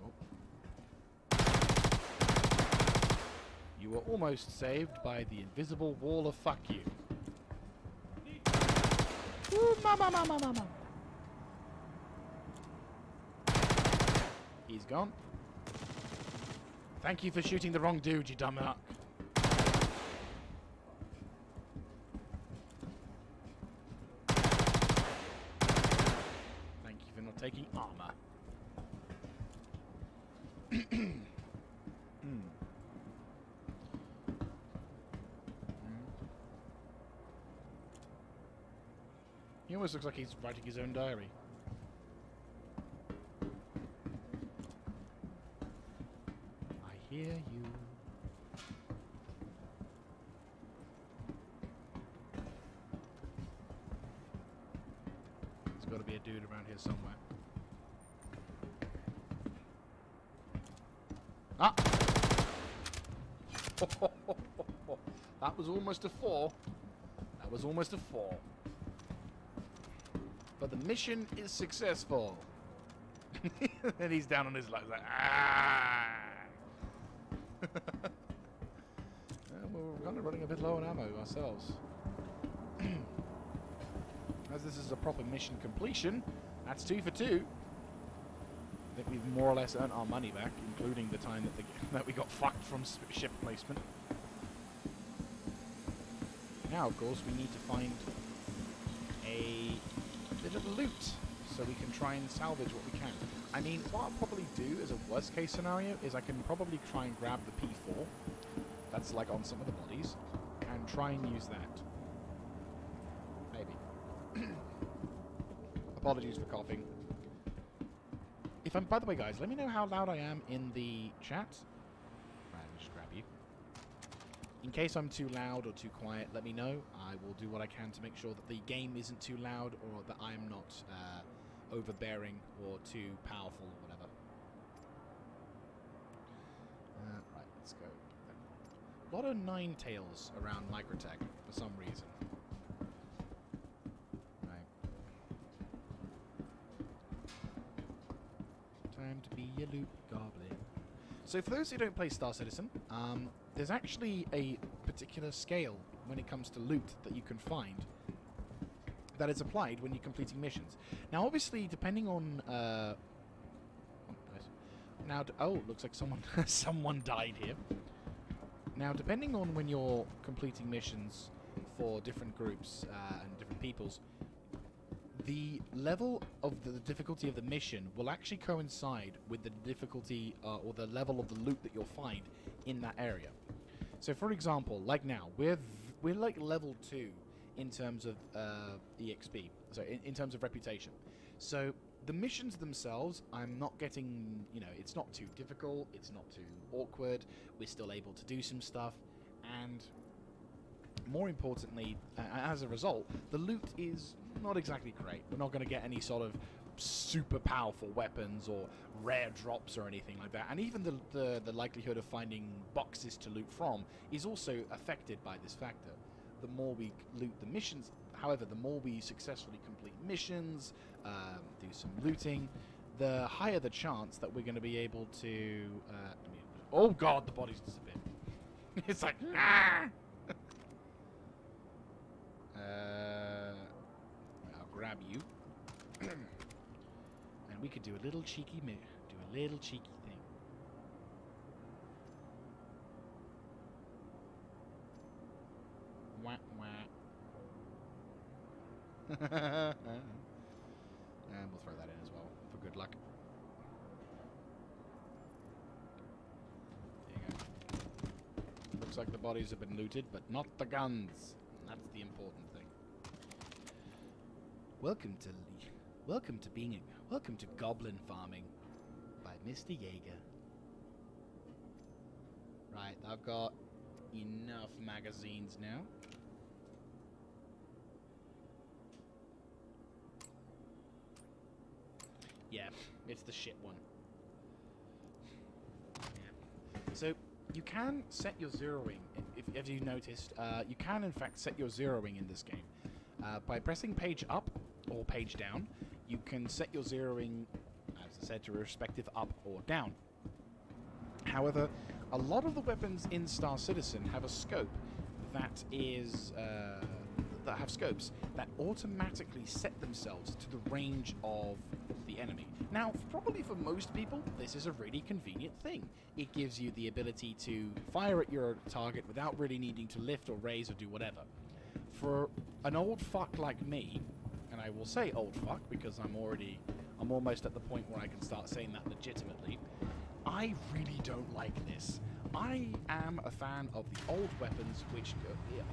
Oh. You were almost saved by the invisible wall of fuck you. Woo! Oh, mama. He's gone. Thank you for shooting the wrong dude, you dumb muck. Thank you for not taking armor. He almost looks like he's writing his own diary. I hear you. There's got to be a dude around here somewhere. Ah! That was almost a 4. That was almost a 4. But the mission is successful. And he's down on his luck. Like, ah! We're kind of running a bit low on ammo ourselves. As this is a proper mission completion, that's 2 for 2. I think we've more or less earned our money back, including the time that we got fucked from ship placement. Now, of course, we need to find a bit of loot so we can try and salvage what we can. I mean, what I'll probably do as a worst case scenario is I can probably try and grab the P4 that's like on some of the bodies and try and use that. Maybe. Apologies for coughing. If I'm, by the way, guys, let me know how loud I am in the chat. Right, let me just grab you. In case I'm too loud or too quiet, let me know. I will do what I can to make sure that the game isn't too loud or that I'm not overbearing or too powerful or whatever. Right, let's go. A lot of nine tails around Microtech for some reason. Right. Time to be a loot goblin. So for those who don't play Star Citizen, there's actually a particular scale when it comes to loot that you can find that is applied when you're completing missions. Now, obviously, depending on... looks like someone someone died here. Now, depending on when you're completing missions for different groups and different peoples, the level of the difficulty of the mission will actually coincide with the difficulty or the level of the loot that you'll find in that area. So, for example, like now, we're like level 2 in terms of EXP, so in terms of reputation. So, the missions themselves, I'm not getting, it's not too difficult, it's not too awkward, we're still able to do some stuff, and more importantly, as a result, the loot is not exactly great. We're not going to get any sort of super powerful weapons or rare drops or anything like that. And even the likelihood of finding boxes to loot from is also affected by this factor. The more we loot the missions, however, the more we successfully complete missions, do some looting, the higher the chance that we're going to be able to... oh god, the body's disappeared. It's like... ah! I'll grab you. And we could do a little cheeky thing. Wah, wah. And we'll throw that in as well, for good luck. There you go. Looks like the bodies have been looted, but not the guns. That's the important thing. Welcome to goblin farming by Mr. Jaeger. Right, I've got enough magazines now. Yeah, it's the shit one. Yeah. So you can set your zeroing, if you noticed, you can in fact set your zeroing in this game. By pressing page up or page down, you can set your zeroing, as I said, to a respective up or down. However, a lot of the weapons in Star Citizen have a scope that is that have scopes that automatically set themselves to the range of the enemy. Now, probably for most people, this is a really convenient thing. It gives you the ability to fire at your target without really needing to lift or raise or do whatever. For an old fuck like me, and I will say old fuck because I'm almost at the point where I can start saying that legitimately, I really don't like this. I am a fan of the old weapons,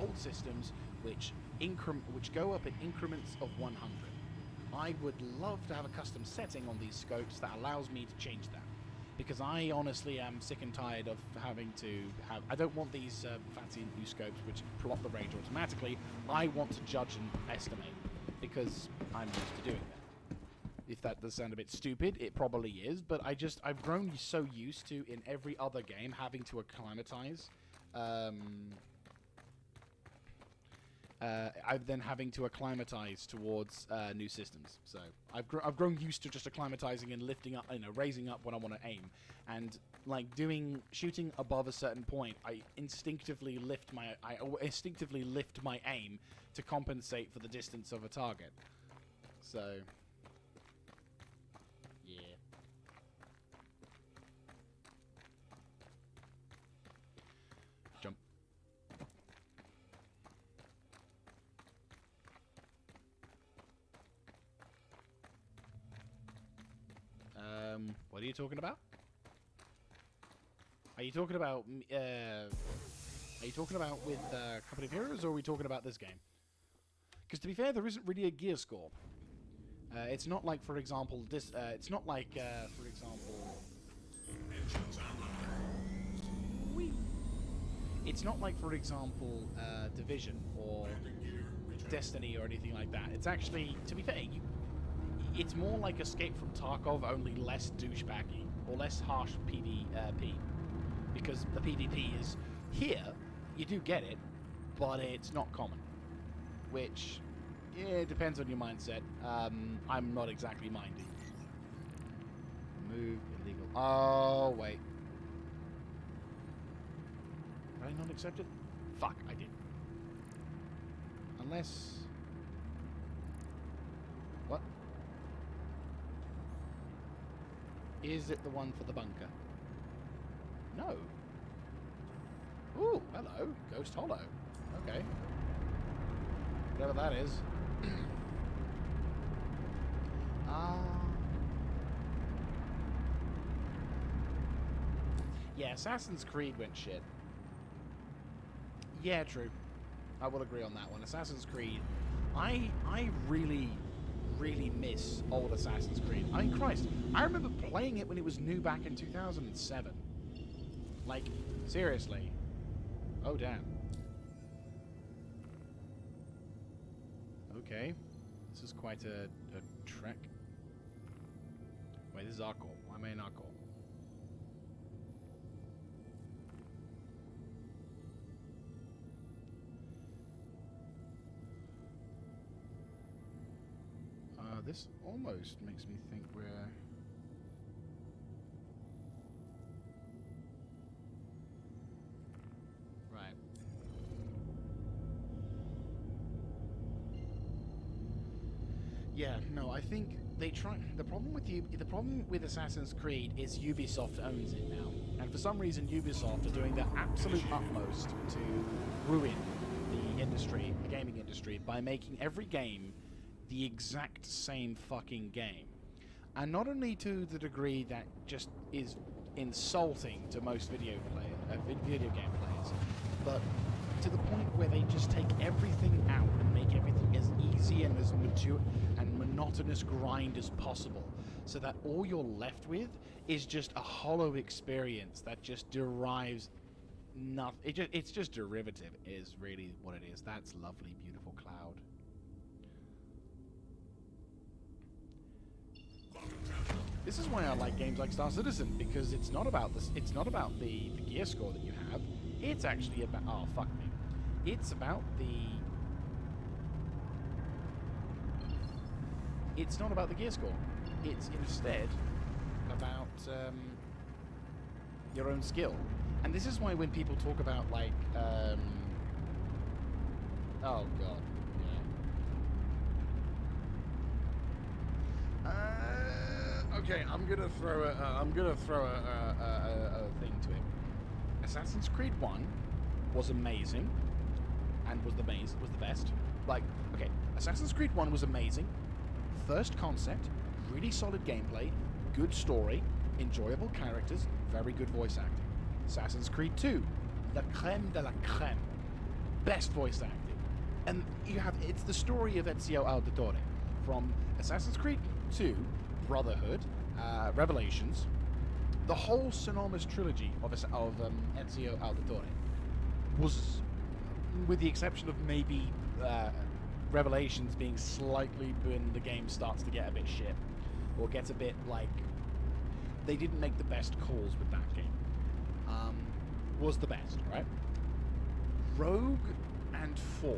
old systems, which go up in increments of 100. I would love to have a custom setting on these scopes that allows me to change that, because I honestly am sick and tired of having to have... I don't want these fancy new scopes which plot the range automatically. I want to judge and estimate, because I'm used to doing that. If that does sound a bit stupid, it probably is, but I've grown so used to, in every other game, having to acclimatize. I've then having to acclimatize towards new systems. So I've grown used to just acclimatizing and lifting up, raising up when I want to aim, and like shooting above a certain point. I instinctively lift my aim to compensate for the distance of a target. So. Yeah. Jump. What are you talking about? Are you talking about with Company of Heroes, or are we talking about this game? Because to be fair, there isn't really a gear score. It's not like, for example, this. It's not like, for example. It's not like, for example, Division or Destiny or anything like that. It's actually, to be fair, it's more like Escape from Tarkov, only less douchebaggy or less harsh PvP. Because the PvP is here, you do get it, but it's not common. Which. Yeah, it depends on your mindset. I'm not exactly minding. Move illegal. Oh, wait. Did I not accept it? Fuck, I did. Unless... What? Is it the one for the bunker? No. Ooh, hello. Ghost Hollow. Okay. Whatever that is. Yeah, Assassin's Creed went shit. Yeah, true. I will agree on that one. Assassin's Creed. I really, really miss old Assassin's Creed. I mean, Christ, I remember playing it when it was new back in 2007. Like, seriously. Oh, damn. Okay. This is quite a trek. Wait, this is Arkor. Why am I in Arkor? This almost makes me think we're... Right. Yeah, no, I think they try... The problem with Assassin's Creed is Ubisoft owns it now. And for some reason, Ubisoft are doing their absolute utmost to ruin the industry, the gaming industry, by making every game the exact same fucking game. And not only to the degree that just is insulting to most video game players, but to the point where they just take everything out and make everything as easy and as mature and monotonous grind as possible, so that all you're left with is just a hollow experience that just derives nothing. It's just derivative is really what it is. That's lovely, beautiful cloud. This is why I like games like Star Citizen, because it's not about this. It's not about the gear score that you have. It's actually about... Oh, fuck me. It's about the... It's not about the gear score. It's instead about your own skill. And this is why when people talk about, like... Oh, God. Yeah. Okay, I'm gonna throw a thing to it. Assassin's Creed 1 was amazing, and was the best. Like, okay, Assassin's Creed 1 was amazing. First concept, really solid gameplay, good story, enjoyable characters, very good voice acting. Assassin's Creed 2, la creme de la creme, best voice acting. And it's the story of Ezio Auditore from Assassin's Creed 2, Brotherhood, Revelations, the whole synonymous trilogy of Ezio Auditore was, with the exception of maybe Revelations being slightly when the game starts to get a bit shit, or gets a bit like they didn't make the best calls with that game, was the best, right? Rogue and 4.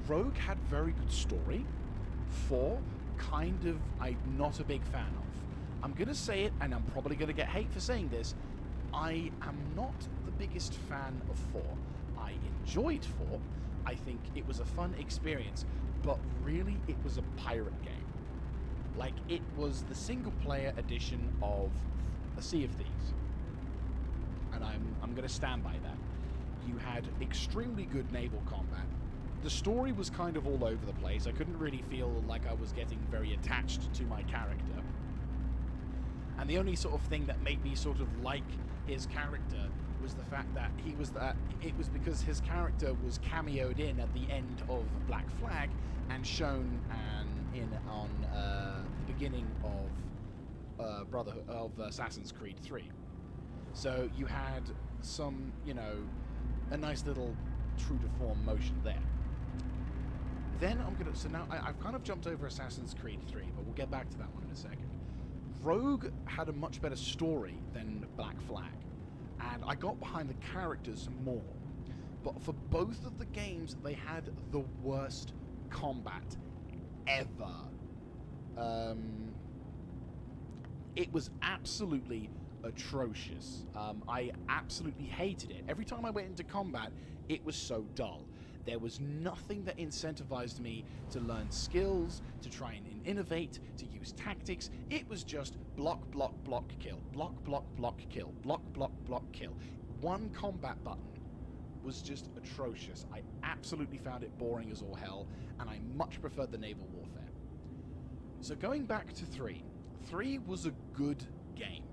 Rogue had very good story. 4, kind of, I'm not a big fan of. I'm going to say it, and I'm probably going to get hate for saying this. I am not the biggest fan of 4. I enjoyed 4. I think it was a fun experience, but really it was a pirate game. Like, it was the single-player edition of A Sea of Thieves. And I'm going to stand by that. You had extremely good naval combat. The story was kind of all over the place. I couldn't really feel like I was getting very attached to my character. And the only sort of thing that made me sort of like his character was the fact that it was because his character was cameoed in at the end of Black Flag and shown on the beginning of Brotherhood of Assassin's Creed 3. So you had some, a nice little true to form motion there. Then I've kind of jumped over Assassin's Creed 3, but we'll get back to that one in a second. Rogue had a much better story than Black Flag, and I got behind the characters more. But for both of the games, they had the worst combat ever. It was absolutely atrocious. I absolutely hated it. Every time I went into combat, it was so dull. There was nothing that incentivized me to learn skills, to try and innovate, to use tactics. It was just block, block, block, kill. Block, block, block, kill. Block, block, block, kill. One combat button was just atrocious. I absolutely found it boring as all hell, and I much preferred the naval warfare. So going back to 3. 3 was a good game.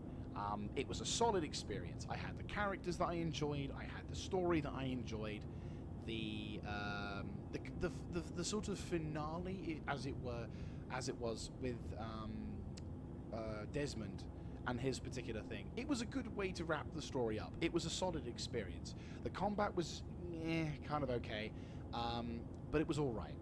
It was a solid experience. I had the characters that I enjoyed. I had the story that I enjoyed. The sort of finale, as it was with Desmond and his particular thing. It was a good way to wrap the story up. It was a solid experience. The combat was kind of okay, but it was all right.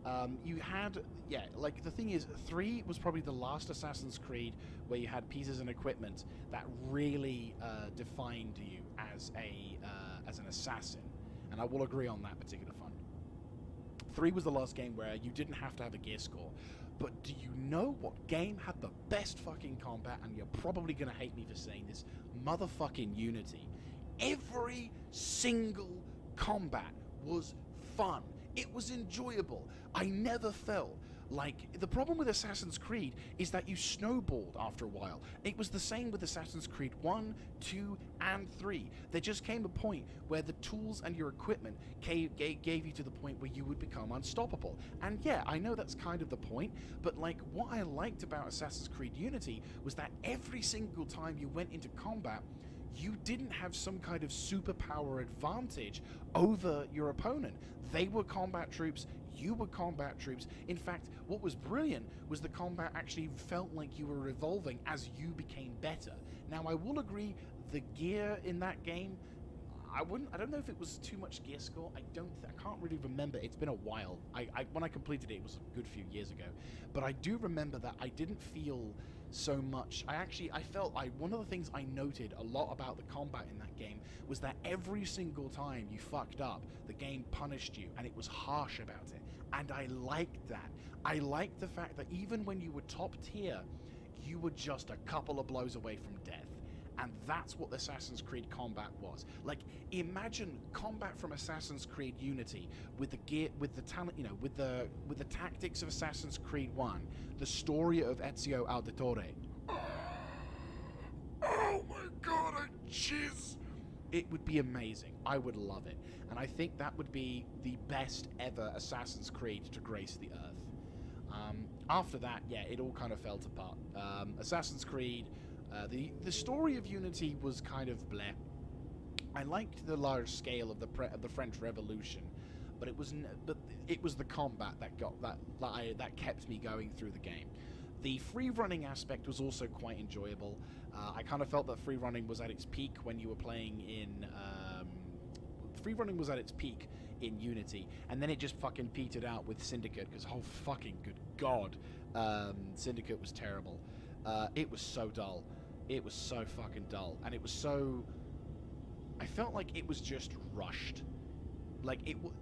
The thing is, 3 was probably the last Assassin's Creed where you had pieces and equipment that really defined you as an assassin. And I will agree on that particular front. 3 was the last game where you didn't have to have a gear score. But do you know what game had the best fucking combat? And you're probably going to hate me for saying this. Motherfucking Unity. Every single combat was fun. It was enjoyable. I never felt like... The problem with Assassin's Creed is that you snowballed after a while. It was the same with Assassin's Creed 1, 2, and 3. There just came a point where the tools and your equipment gave you to the point where you would become unstoppable. And yeah, I know that's kind of the point, but like what I liked about Assassin's Creed Unity was that every single time you went into combat, you didn't have some kind of superpower advantage over your opponent. They were combat troops, you were combat troops. In fact, what was brilliant was the combat actually felt like you were evolving as you became better. Now, I will agree, the gear in that game, I don't know if it was too much gear score. I can't really remember. It's been a while. When I completed it, it was a good few years ago. But I do remember that I didn't feel so much. One of the things I noted a lot about the combat in that game was that every single time you fucked up, the game punished you, and it was harsh about it. And I liked that. I liked the fact that even when you were top tier, you were just a couple of blows away from death. And that's what Assassin's Creed combat was. Like, imagine combat from Assassin's Creed Unity with the gear, with the talent, with the tactics of Assassin's Creed 1, the story of Ezio Auditore. Oh my god, I jizz! It would be amazing. I would love it. And I think that would be the best ever Assassin's Creed to grace the earth. After that, yeah, it all kind of fell apart. Assassin's Creed, the story of Unity was kind of bleh. I liked the large scale of the French Revolution, but it was the combat that kept me going through the game. The free running aspect was also quite enjoyable. I kind of felt that free running was at its peak when you were playing in. Free running was at its peak in Unity, and then it just fucking petered out with Syndicate, because oh fucking good god, Syndicate was terrible. It was so dull. It was so fucking dull, and it was so. I felt like it was just rushed. Like it was.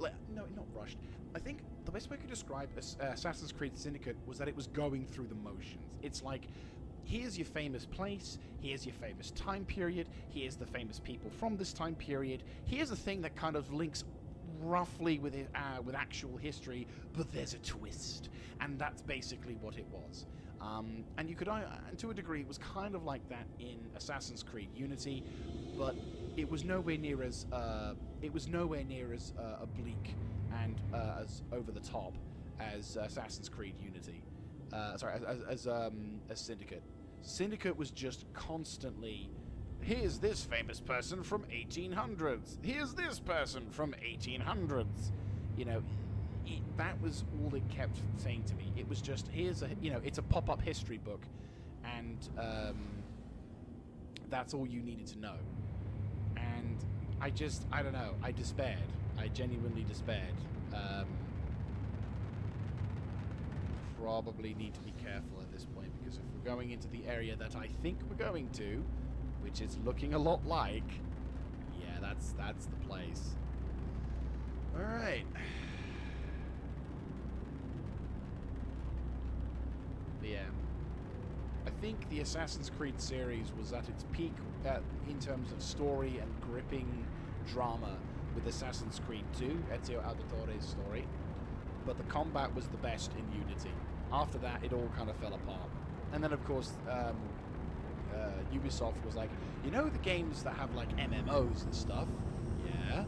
No, not rushed. I think the best way I could describe Assassin's Creed Syndicate was that it was going through the motions. It's like, here's your famous place, here's your famous time period, here's the famous people from this time period, here's a thing that kind of links roughly with actual history, but there's a twist. And that's basically what it was. And you could, and to a degree, it was kind of like that in Assassin's Creed Unity, but it was nowhere near as oblique and as over the top as Assassin's Creed Unity. As Syndicate. Syndicate was just constantly, here's this famous person from 1800s. Here's this person from 1800s. That was all it kept saying to me. It was just, here's a, it's a pop-up history book, and that's all you needed to know. And I don't know, I despaired. I genuinely despaired. Probably need to be careful at this point, because if we're going into the area that I think we're going to, which is looking a lot like, yeah, that's the place. Alright. But yeah, I think the Assassin's Creed series was at its peak in terms of story and gripping drama with Assassin's Creed 2, Ezio Auditore's story, but the combat was the best in Unity. After that, it all kind of fell apart. And then, of course, Ubisoft was like, the games that have, like, MMOs and stuff? Yeah.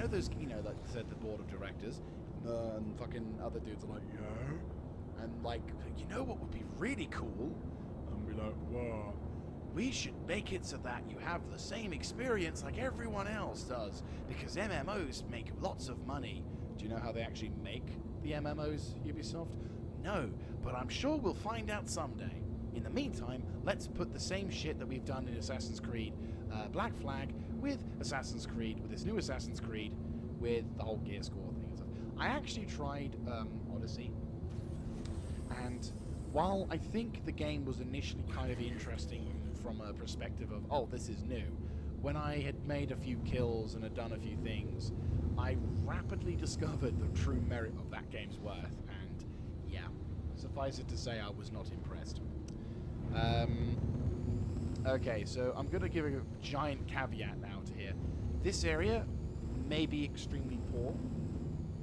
Those, like said the board of directors, and fucking other dudes are like, yeah. And, like, what would be really cool? And be like, what? We should make it so that you have the same experience like everyone else does, because MMOs make lots of money. Do you know how they actually make the MMOs, Ubisoft? No, but I'm sure we'll find out someday. In the meantime, let's put the same shit that we've done in Assassin's Creed Black Flag with Assassin's Creed, with this new Assassin's Creed, with the whole gear score thing and stuff. I actually tried Odyssey, and while I think the game was initially kind of interesting from a perspective of, oh, this is new, when I had made a few kills and had done a few things, I rapidly discovered the true merit of that game's worth, and yeah, suffice it to say, I was not impressed. Okay, so I'm going to give a giant caveat now to here. This area may be extremely poor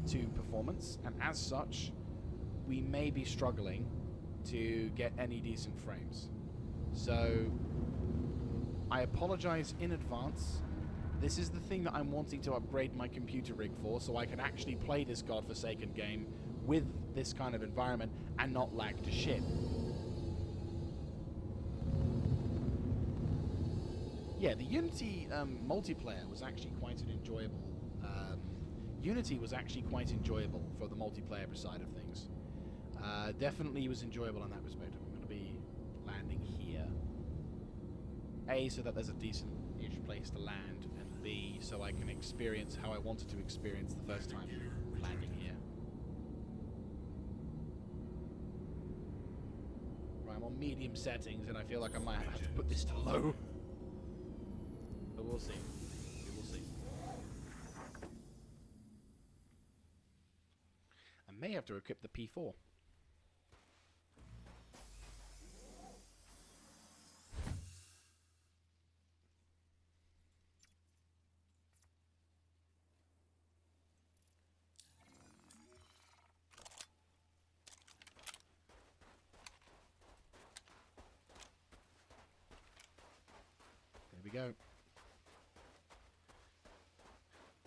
to performance, and as such, we may be struggling to get any decent frames. So, I apologize in advance. This is the thing that I'm wanting to upgrade my computer rig for, so I can actually play this godforsaken game with this kind of environment and not lag to shit. Yeah, the Unity multiplayer was actually quite an enjoyable... Unity was actually quite enjoyable for the multiplayer side of things. Definitely was enjoyable in that respect. I'm going to be landing here. A, so that there's a decent-ish place to land, and B, so I can experience how I wanted to experience the first time landing here. Right, I'm on medium settings, and I feel like I might have to put this to low. But we'll see. We will see. I may have to equip the P4.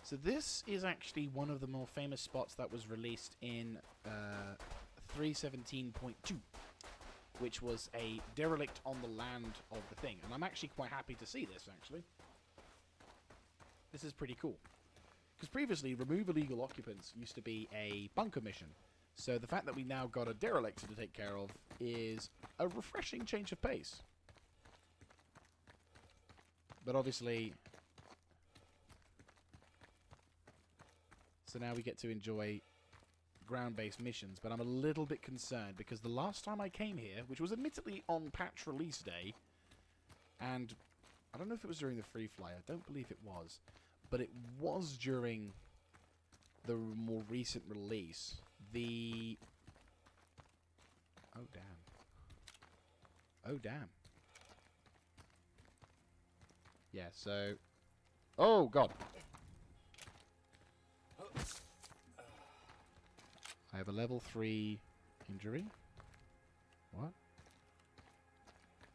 So this is actually one of the more famous spots that was released in 317.2, which was a derelict on the land of the thing. And I'm actually quite happy to see this, actually. This is pretty cool. Because previously, remove illegal occupants used to be a bunker mission. So the fact that we now got a derelict to take care of is a refreshing change of pace. But obviously... So now we get to enjoy ground-based missions, but I'm a little bit concerned because the last time I came here, which was admittedly on patch release day, and I don't know if it was during the free fly, I don't believe it was, but it was during the more recent release, the... Oh, damn. Oh, damn. Yeah, so... Oh, God! I have a level 3 injury. What?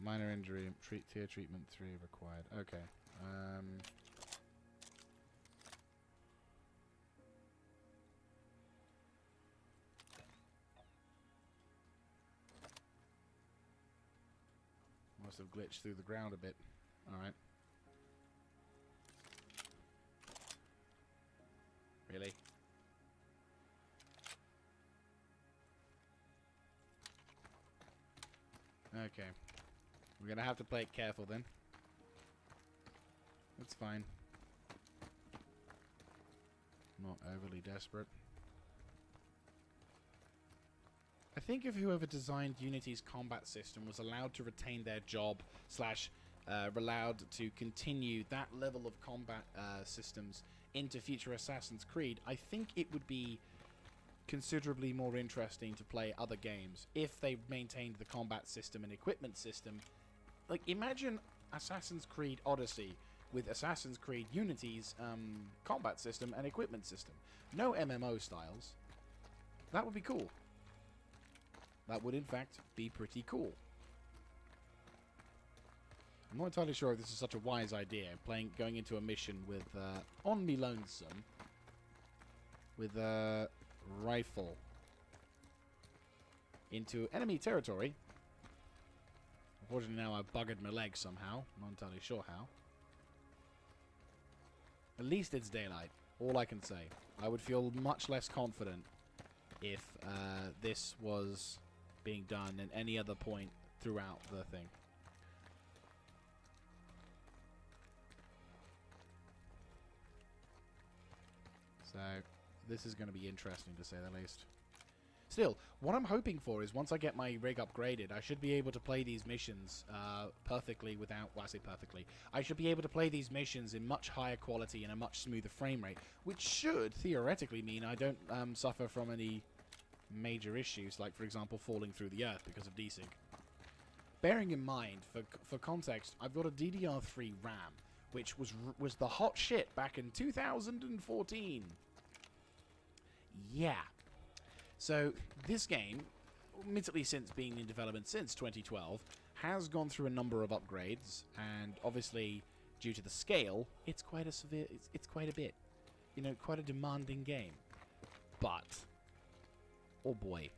Minor injury, tier treatment 3 required. Okay. Must have glitched through the ground a bit. Alright. Really? Okay. We're gonna have to play it careful then. That's fine. Not overly desperate. I think if whoever designed Unity's combat system was allowed to retain their job / allowed to continue that level of combat systems into future Assassin's Creed, I think it would be considerably more interesting to play other games if they maintained the combat system and equipment system. Like, imagine Assassin's Creed Odyssey with Assassin's Creed Unity's combat system and equipment system. No MMO styles. That would be cool. That would, in fact, be pretty cool. I'm not entirely sure if this is such a wise idea, going into a mission with, on me lonesome, with a rifle into enemy territory. Unfortunately now I've buggered my leg somehow. Not entirely sure how. At least it's daylight. All I can say. I would feel much less confident if this was being done at any other point throughout the thing. So, this is going to be interesting to say the least. Still, what I'm hoping for is once I get my rig upgraded, I should be able to play these missions perfectly without... Well, I say perfectly. I should be able to play these missions in much higher quality and a much smoother frame rate, which should theoretically mean I don't suffer from any major issues, like, for example, falling through the earth because of desync. Bearing in mind, for context, I've got a DDR3 RAM, which was the hot shit back in 2014. Yeah. So, this game, admittedly since being in development since 2012, has gone through a number of upgrades, and obviously, due to the scale, it's quite a bit. You know, quite a demanding game. But, oh boy.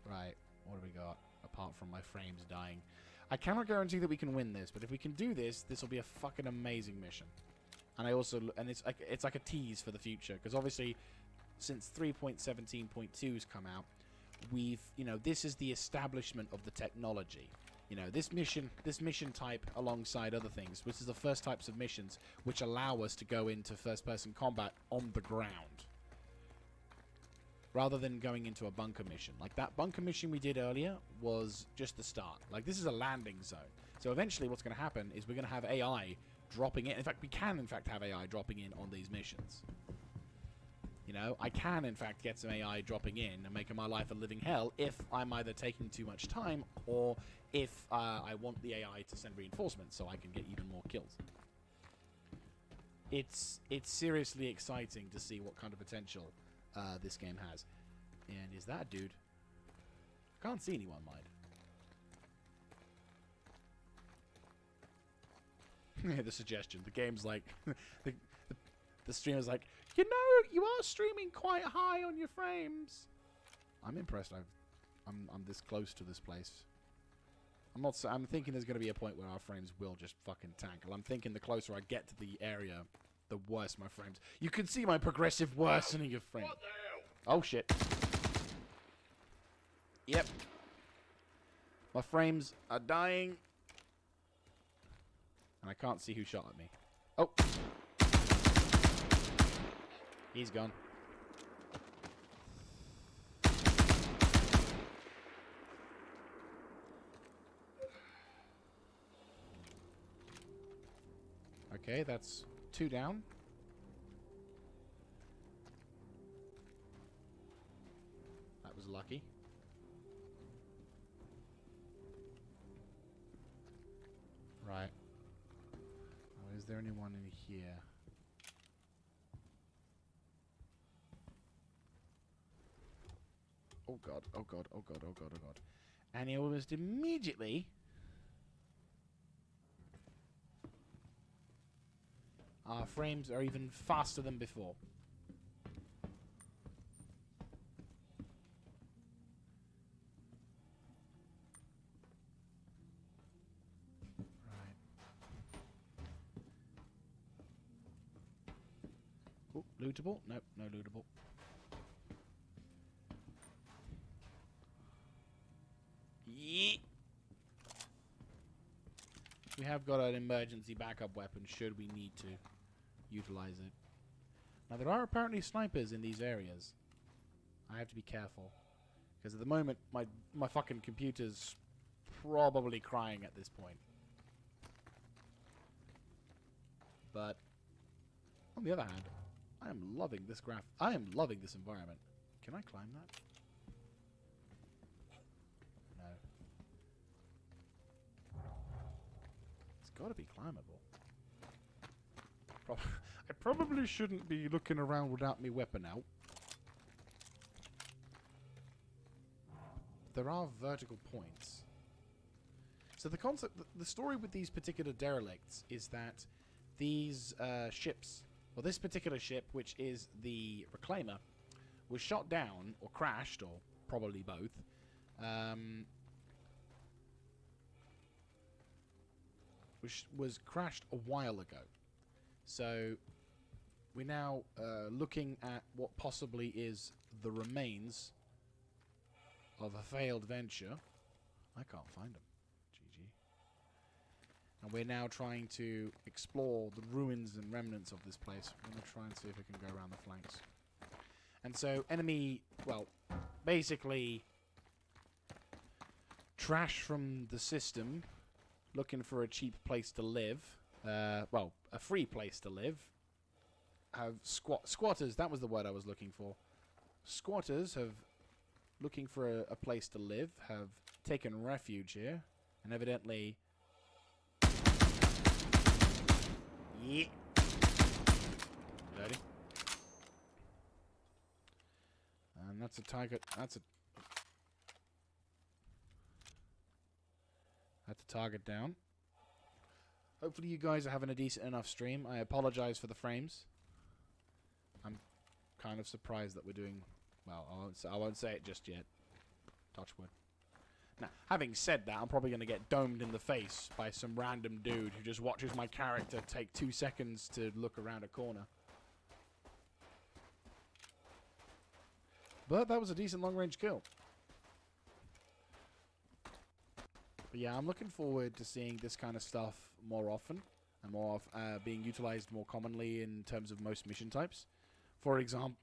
Right, what do we got? Apart from my frames dying. I cannot guarantee that we can win this, but if we can do this, this will be a fucking amazing mission. And it's like a tease for the future, because obviously, since 3.17.2's come out, this is the establishment of the technology. You know, this mission type, alongside other things, which is the first types of missions which allow us to go into first-person combat on the ground, rather than going into a bunker mission. Like, that bunker mission we did earlier was just the start. Like, this is a landing zone. So eventually what's going to happen is we're going to have AI dropping in. In fact, we can, in fact, have AI dropping in on these missions. You know, I can, in fact, get some AI dropping in and making my life a living hell if I'm either taking too much time or if I want the AI to send reinforcements so I can get even more kills. It's seriously exciting to see what kind of potential this game has. And is that a dude? I can't see anyone, mind. The suggestion. The game's like... The streamer's like, you know, you are streaming quite high on your frames. I'm impressed. I'm this close to this place. I'm thinking there's going to be a point where our frames will just fucking tank. I'm thinking the closer I get to the area, the worse my frames. You can see my progressive worsening of frames. What the hell? Oh shit. Yep. My frames are dying. And I can't see who shot at me. Oh. He's gone. Okay, that's 2 down. That was lucky. Right. Oh, is there anyone in here? Oh god, oh god, oh god, oh god, oh god. And he almost immediately... Our frames are even faster than before. Right. Oh, lootable? Nope, no lootable. Yeet. We have got an emergency backup weapon should we need to utilize it. Now there are apparently snipers in these areas. I have to be careful. Because at the moment my fucking computer's probably crying at this point. But on the other hand, I am loving this I am loving this environment. Can I climb that? No. It's got to be climbable. I probably shouldn't be looking around without my weapon out. There are vertical points. So the concept, the story with these particular derelicts is that these ships, well, this particular ship, which is the Reclaimer, was shot down or crashed, or probably both. Which was crashed a while ago. So we're now looking at what possibly is the remains of a failed venture. I can't find them. GG. And we're now trying to explore the ruins and remnants of this place. I'm going to try and see if we can go around the flanks. And so enemy, well, basically trash from the system, looking for a cheap place to live. Well, a free place to live. Have squatters, that was the word I was looking for. Squatters have, looking for a place to live, have taken refuge here. And evidently... Yeah. Ready? And that's a target, that's a target down. Hopefully you guys are having a decent enough stream. I apologize for the frames. I'm kind of surprised that we're doing... Well, I won't say it just yet. Touch wood. Now, having said that, I'm probably going to get domed in the face by some random dude who just watches my character take 2 seconds to look around a corner. But that was a decent long-range kill. But yeah, I'm looking forward to seeing this kind of stuff more often, and more being utilized more commonly in terms of most mission types. For example,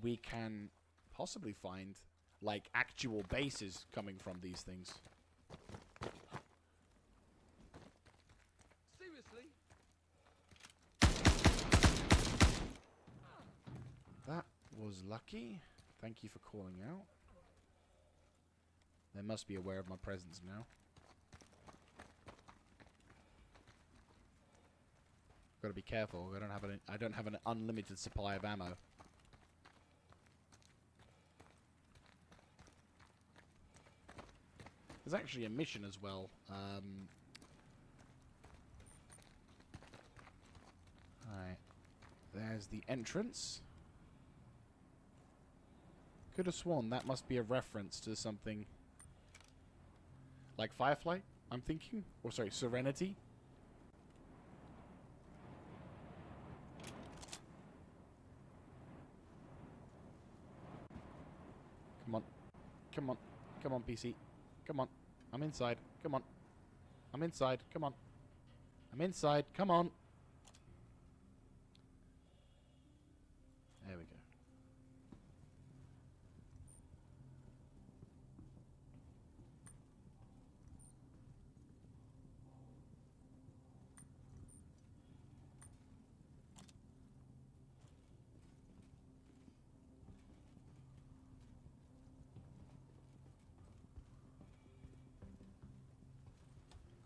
we can possibly find like actual bases coming from these things. Seriously? That was lucky. Thank you for calling out. They must be aware of my presence now. Got to be careful. I don't have an unlimited supply of ammo. There's actually a mission as well. as the entrance. Could have sworn that must be a reference to something like Firefly, I'm thinking. Or sorry, Serenity. Come on. Come on. Come on, PC. Come on. I'm inside. Come on. I'm inside. Come on. I'm inside. Come on. There we go.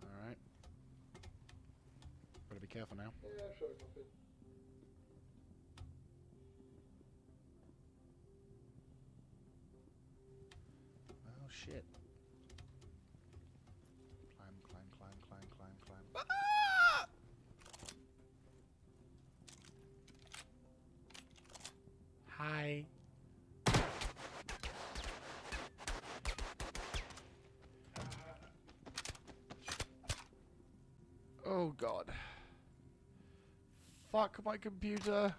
Alright. Better be careful now. Yeah, sure, nothing. Oh shit. Climb, climb, climb, climb, climb, climb. Hi. Oh god. Fuck my computer.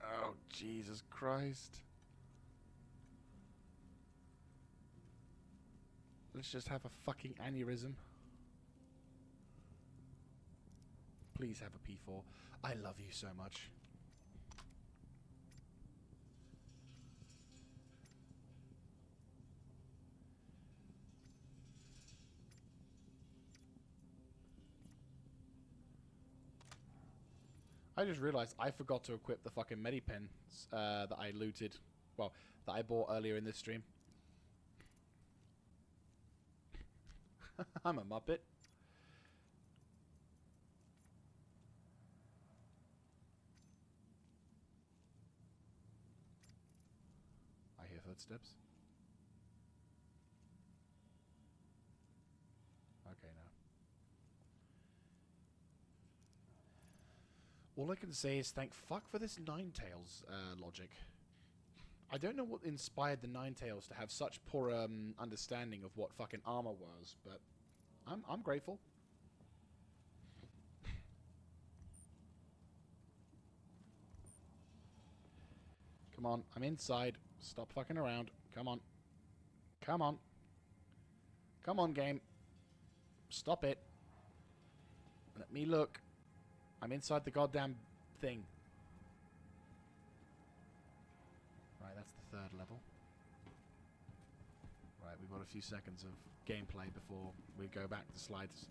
Oh Jesus Christ. Let's just have a fucking aneurysm. Please have a P4. I love you so much. I just realized I forgot to equip the fucking medipens that I looted. Well, that I bought earlier in this stream. I'm a muppet. I hear footsteps. Okay, no. All I can say is thank fuck for this Ninetales logic. I don't know what inspired the Ninetales to have such poor understanding of what fucking armor was, but I'm grateful. Come on, I'm inside. Stop fucking around. Come on. Come on. Come on, game. Stop it. Let me look. I'm inside the goddamn thing. Right, that's the third level. Right, we've got a few seconds of gameplay before we go back to slides.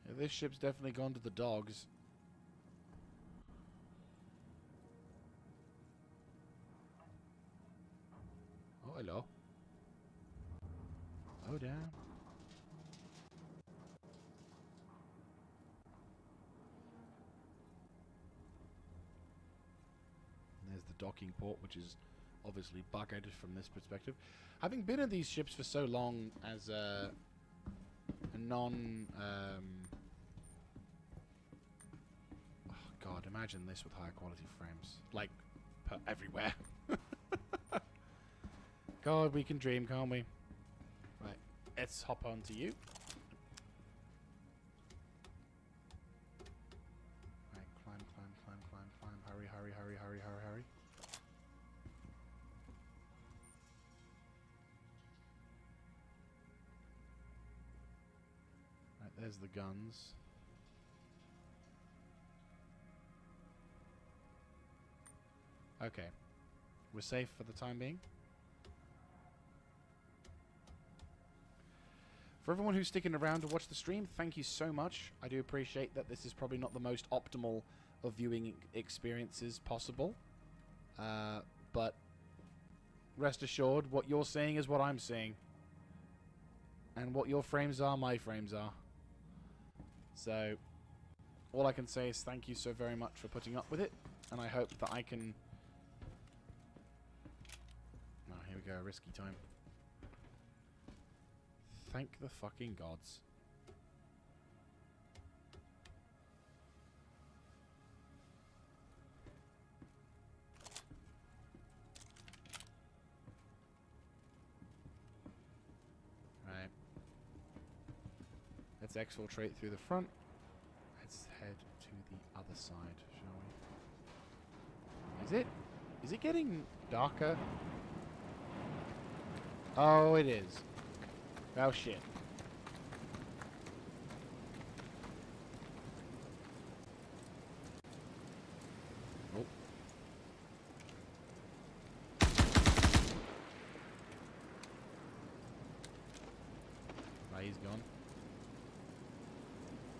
Yeah, this ship's definitely gone to the dogs. Oh, hello. Oh, damn. There's the docking port, which is obviously buggered from this perspective. Having been in these ships for so long as a non... oh, God, imagine this with higher quality frames. Like, everywhere. God, we can dream, can't we? Right, let's hop on to you. Right, climb, climb, climb, climb, climb. Hurry, hurry, hurry, hurry, hurry, hurry. Right, there's the guns. Okay. We're safe for the time being. For everyone who's sticking around to watch the stream, thank you so much. I do appreciate that this is probably not the most optimal of viewing experiences possible. But rest assured, what you're seeing is what I'm seeing. And what your frames are, my frames are. So, all I can say is thank you so very much for putting up with it. And I hope that I can... Oh, here we go, risky time. Thank the fucking gods. Right. Let's exfiltrate through the front. Let's head to the other side, shall we? Is it getting darker? Oh, it is. Oh, shit. Oh. Right, he's gone.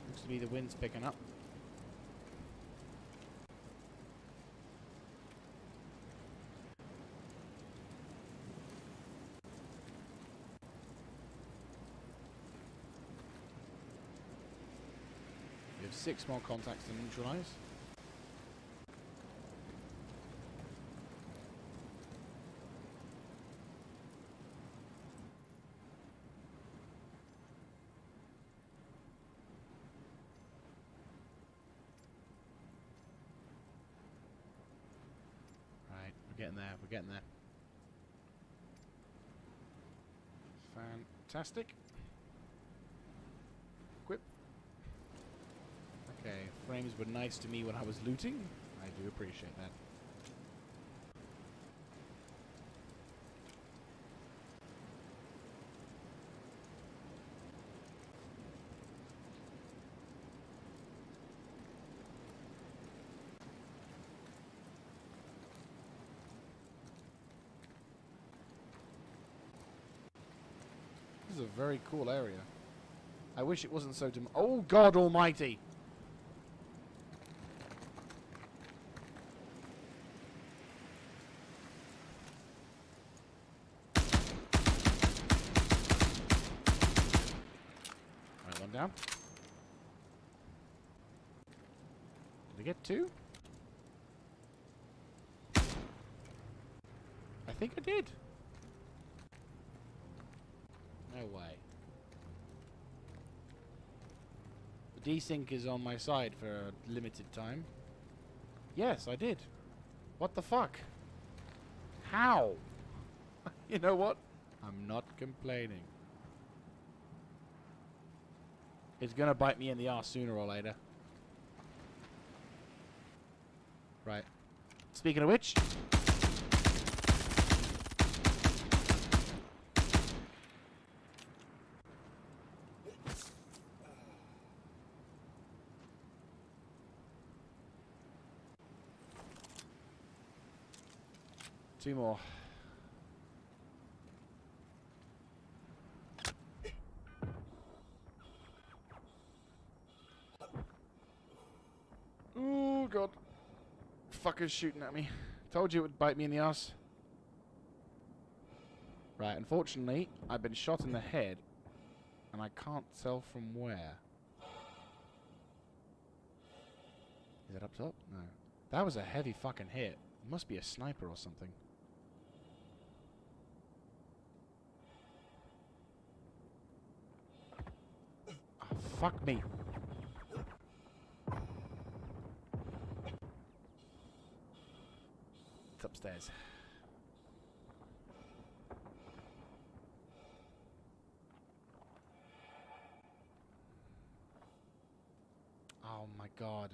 Looks to be the wind's picking up. We have 6 more contacts to neutralize. Right, we're getting there, we're getting there. Fantastic. Equip. Okay, frames were nice to me when I was looting. I do appreciate that. This is a very cool area. I wish it wasn't so oh God almighty! Right, one down. Did I get 2? I think I did. No way. The desync is on my side for a limited time. Yes, I did. What the fuck? How? You know what? I'm not complaining. It's gonna bite me in the arse sooner or later. Right. Speaking of which... Two more. Oh God. Fucker's shooting at me. Told you it would bite me in the ass. Right, unfortunately, I've been shot in the head. And I can't tell from where. Is it up top? No. That was a heavy fucking hit. It must be a sniper or something. Oh, fuck me. It's upstairs. Oh my God.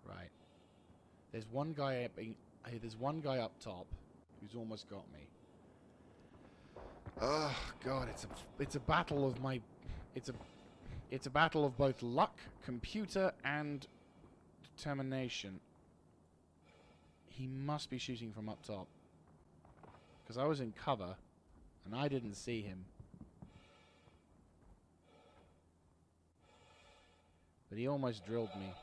Right. There's one guy up top who's almost got me. Oh God, it's a battle of my it's a battle of both luck, computer, and determination, he must be shooting from up top. Because I was in cover, and I didn't see him. But he almost drilled me.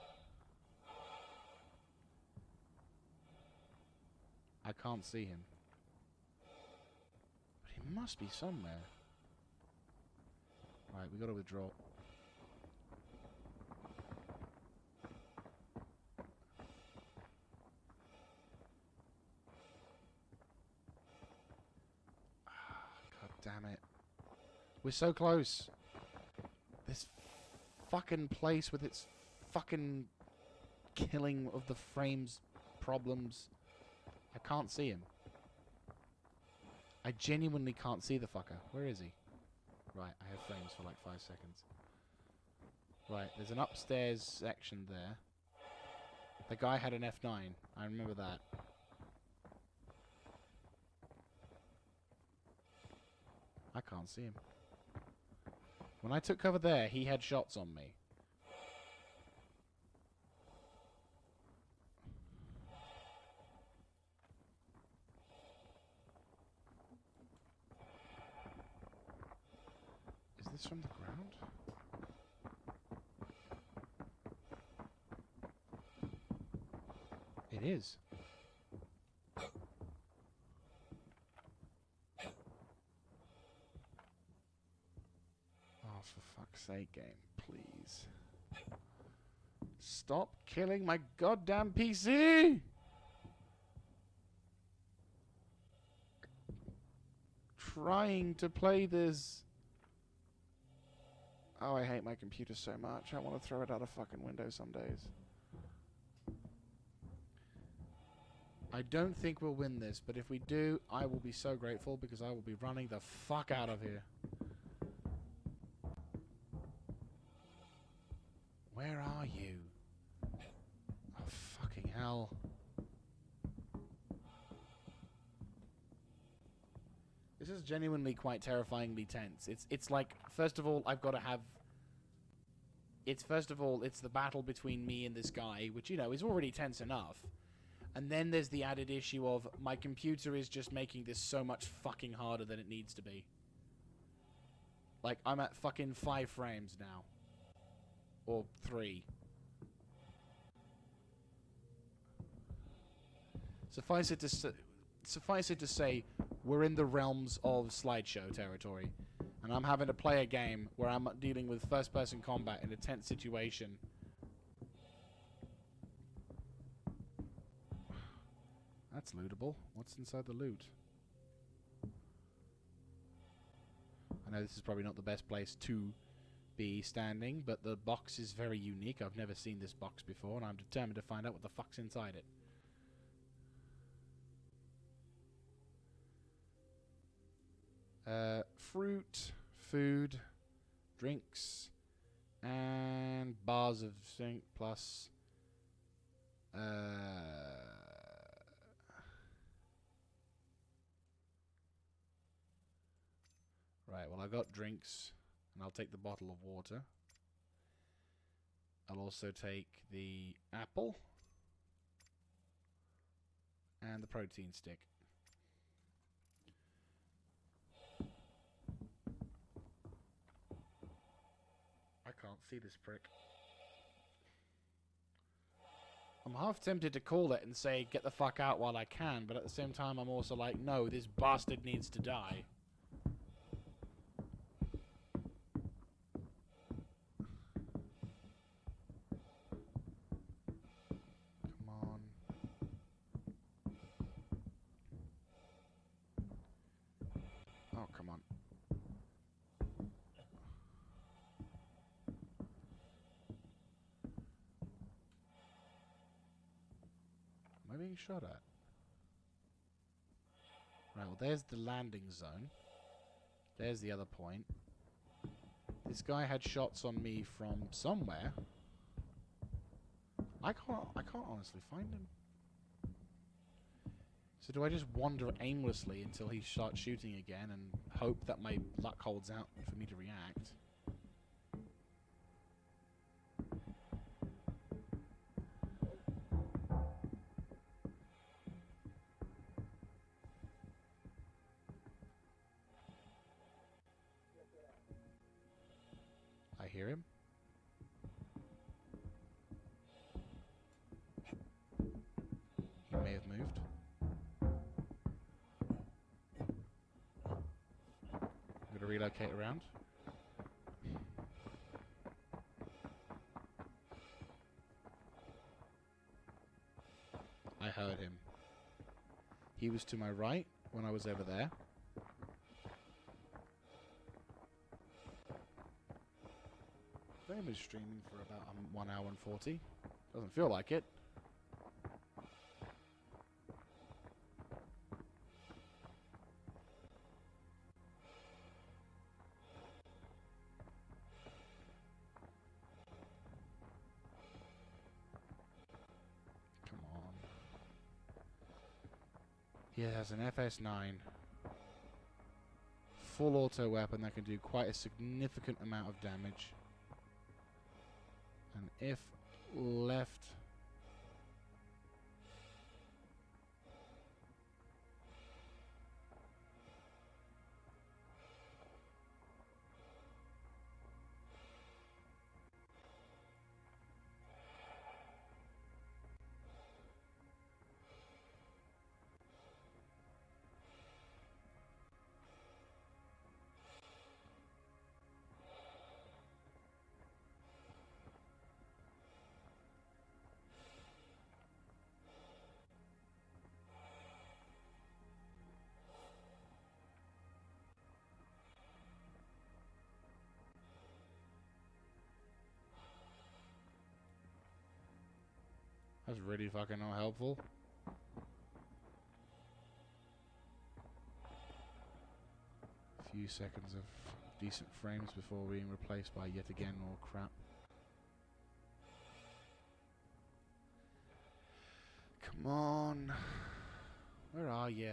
I can't see him. But he must be somewhere. Right, we gotta withdraw. God damn it. We're so close. This fucking place with its fucking killing of the frames problems. I can't see him. I genuinely can't see the fucker. Where is he? Right, I have frames for like 5 seconds. Right, there's an upstairs section there. The guy had an F9. I remember that. I can't see him. When I took cover there, he had shots on me. Is this from the ground? It is. Oh, for fuck's sake, game, please. Stop killing my goddamn PC! Trying to play this. Oh, I hate my computer so much. I want to throw it out a fucking window some days. I don't think we'll win this, but if we do, I will be so grateful because I will be running the fuck out of here. Where are you? Oh, fucking hell. This is genuinely quite terrifyingly tense. It's like, first of all, I've got to have... It's the battle between me and this guy, which, you know, is already tense enough. And then there's the added issue of my computer is just making this so much fucking harder than it needs to be. Like, I'm at fucking 5 frames now. Or 3. Suffice it to say, we're in the realms of slideshow territory. And I'm having to play a game where I'm dealing with first-person combat in a tense situation. That's lootable. What's inside the loot? I know this is probably not the best place to be standing, but the box is very unique. I've never seen this box before, and I'm determined to find out what the fuck's inside it. Fruit, food, drinks, and bars of zinc plus... Right, well I got drinks, and I'll take the bottle of water. I'll also take the apple and the protein stick. I can't see this prick. I'm half tempted to call it and say, get the fuck out while I can, but at the same time I'm also like, no, this bastard needs to die. Come on. Oh, come on. Am I being shot at? Right, well there's the landing zone. There's the other point. This guy had shots on me from somewhere. I can't honestly find him. So do I just wander aimlessly until he starts shooting again and hope that my luck holds out for me to react? I hear him. He may have moved. I'm going to relocate around. I heard him. He was to my right when I was over there. I've been streaming for about 1 hour and 40. Doesn't feel like it. Come on. He has an FS9. Full auto weapon that can do quite a significant amount of damage. And if left... That's really fucking not helpful. A few seconds of decent frames before being replaced by yet again more crap. Come on. Where are you?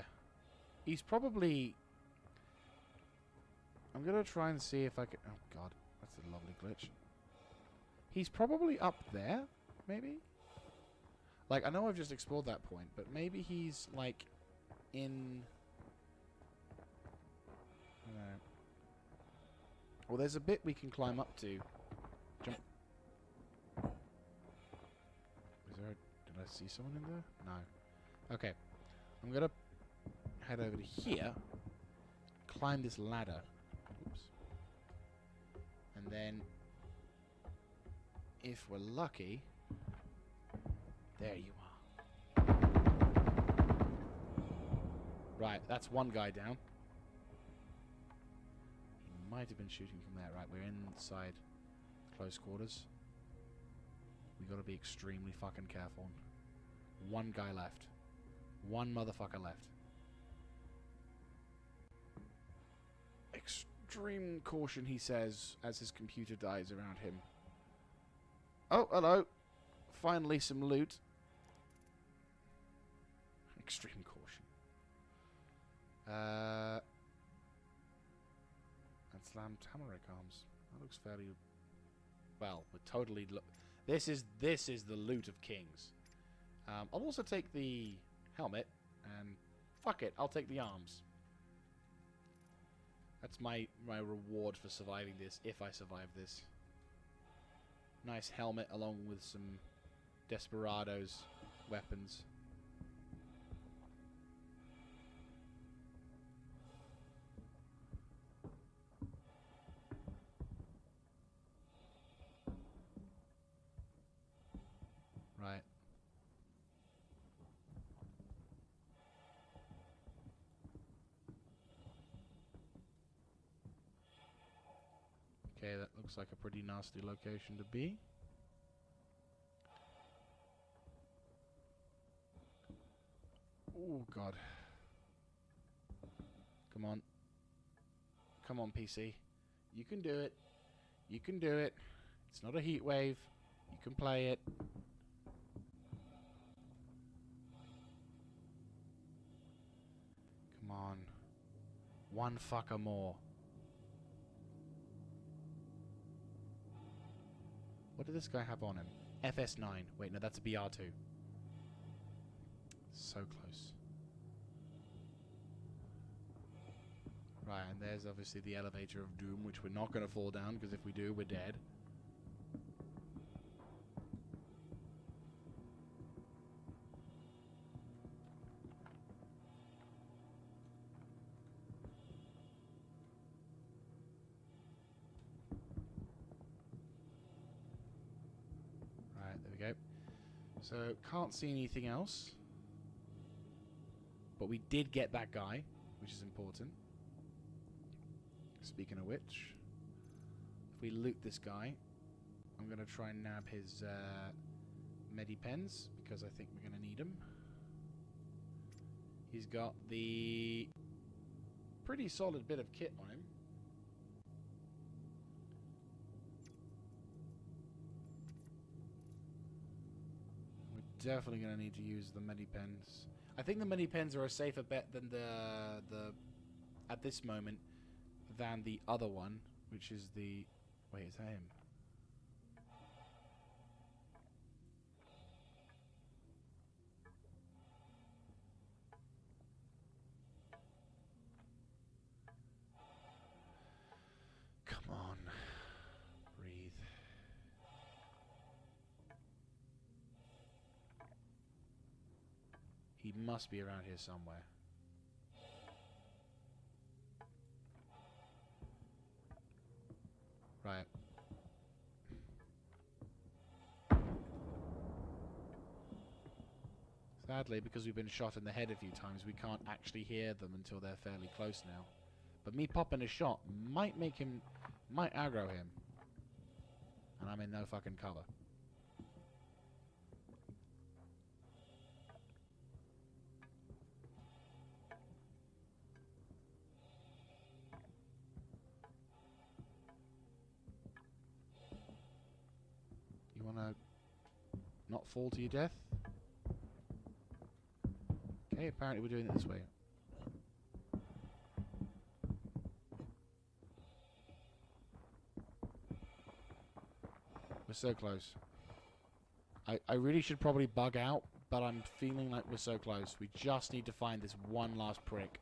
He's probably... I'm gonna try and see if I can... Oh god, that's a lovely glitch. He's probably up there, maybe? Like, I know I've just explored that point, but maybe he's, like, in... I don't know. Well, there's a bit we can climb up to. Jump. Is there a... Did I see someone in there? No. Okay. I'm gonna head over to here. Climb this ladder. Oops. And then... if we're lucky... There you are. Right, that's one guy down. He might have been shooting from there. Right, we're inside close quarters. We gotta be extremely fucking careful. One guy left. One motherfucker left. Extreme caution, he says, as his computer dies around him. Oh, hello. Finally some loot. Extreme caution. And slammed hammer arms. That looks fairly... Well, we're totally... This is the loot of kings. I'll also take the helmet. And fuck it, I'll take the arms. That's my reward for surviving this, if I survive this. Nice helmet along with some Desperados weapons. Right. Okay, that looks like a pretty nasty location to be. Oh, God. Come on. Come on, PC. You can do it. You can do it. It's not a heat wave. You can play it. Come on. One fucker more. What did this guy have on him? FS9. Wait, no, that's a BR2. So close. Right, and there's obviously the elevator of doom, which we're not going to fall down, because if we do, we're dead. Right, there we go. So, can't see anything else. But we did get that guy, which is important. Speaking of which, if we loot this guy, I'm going to try and nab his medipens, because I think we're going to need them. He's got the pretty solid bit of kit on him. We're definitely going to need to use the medipens. I think the medipens are a safer bet than the at this moment than the other one, which is the... Wait, is that him? Come on. Breathe. He must be around here somewhere. Right. Sadly, because we've been shot in the head a few times, we can't actually hear them until they're fairly close now. But me popping a shot might make him... might aggro him. And I'm in no fucking cover. You wanna not fall to your death? Okay, apparently we're doing it this way. We're so close. I really should probably bug out, but I'm feeling like we're so close. We just need to find this one last prick.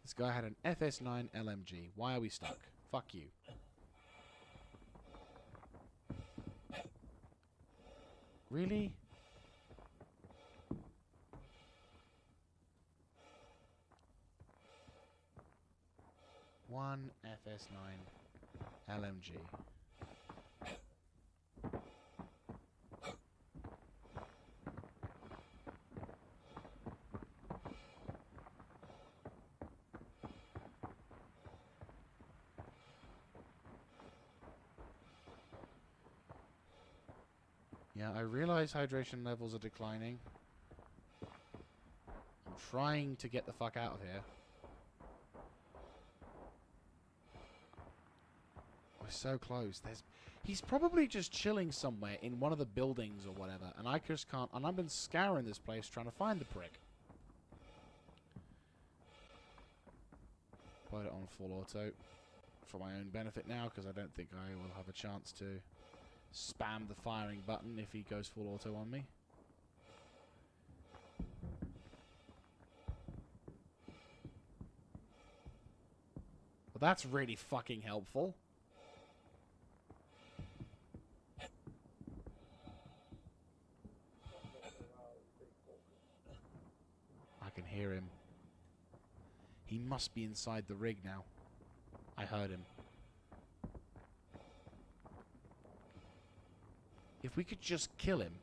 This guy had an FS9 LMG. Why are we stuck? Fuck you. Really? One FS9 LMG. Yeah, I realize hydration levels are declining. I'm trying to get the fuck out of here. We're so close. He's probably just chilling somewhere in one of the buildings or whatever, and I just can't... And I've been scouring this place trying to find the prick. Put it on full auto for my own benefit now, because I don't think I will have a chance to spam the firing button if he goes full auto on me. Well, that's really fucking helpful. I can hear him. He must be inside the rig now. I heard him. If we could just kill him.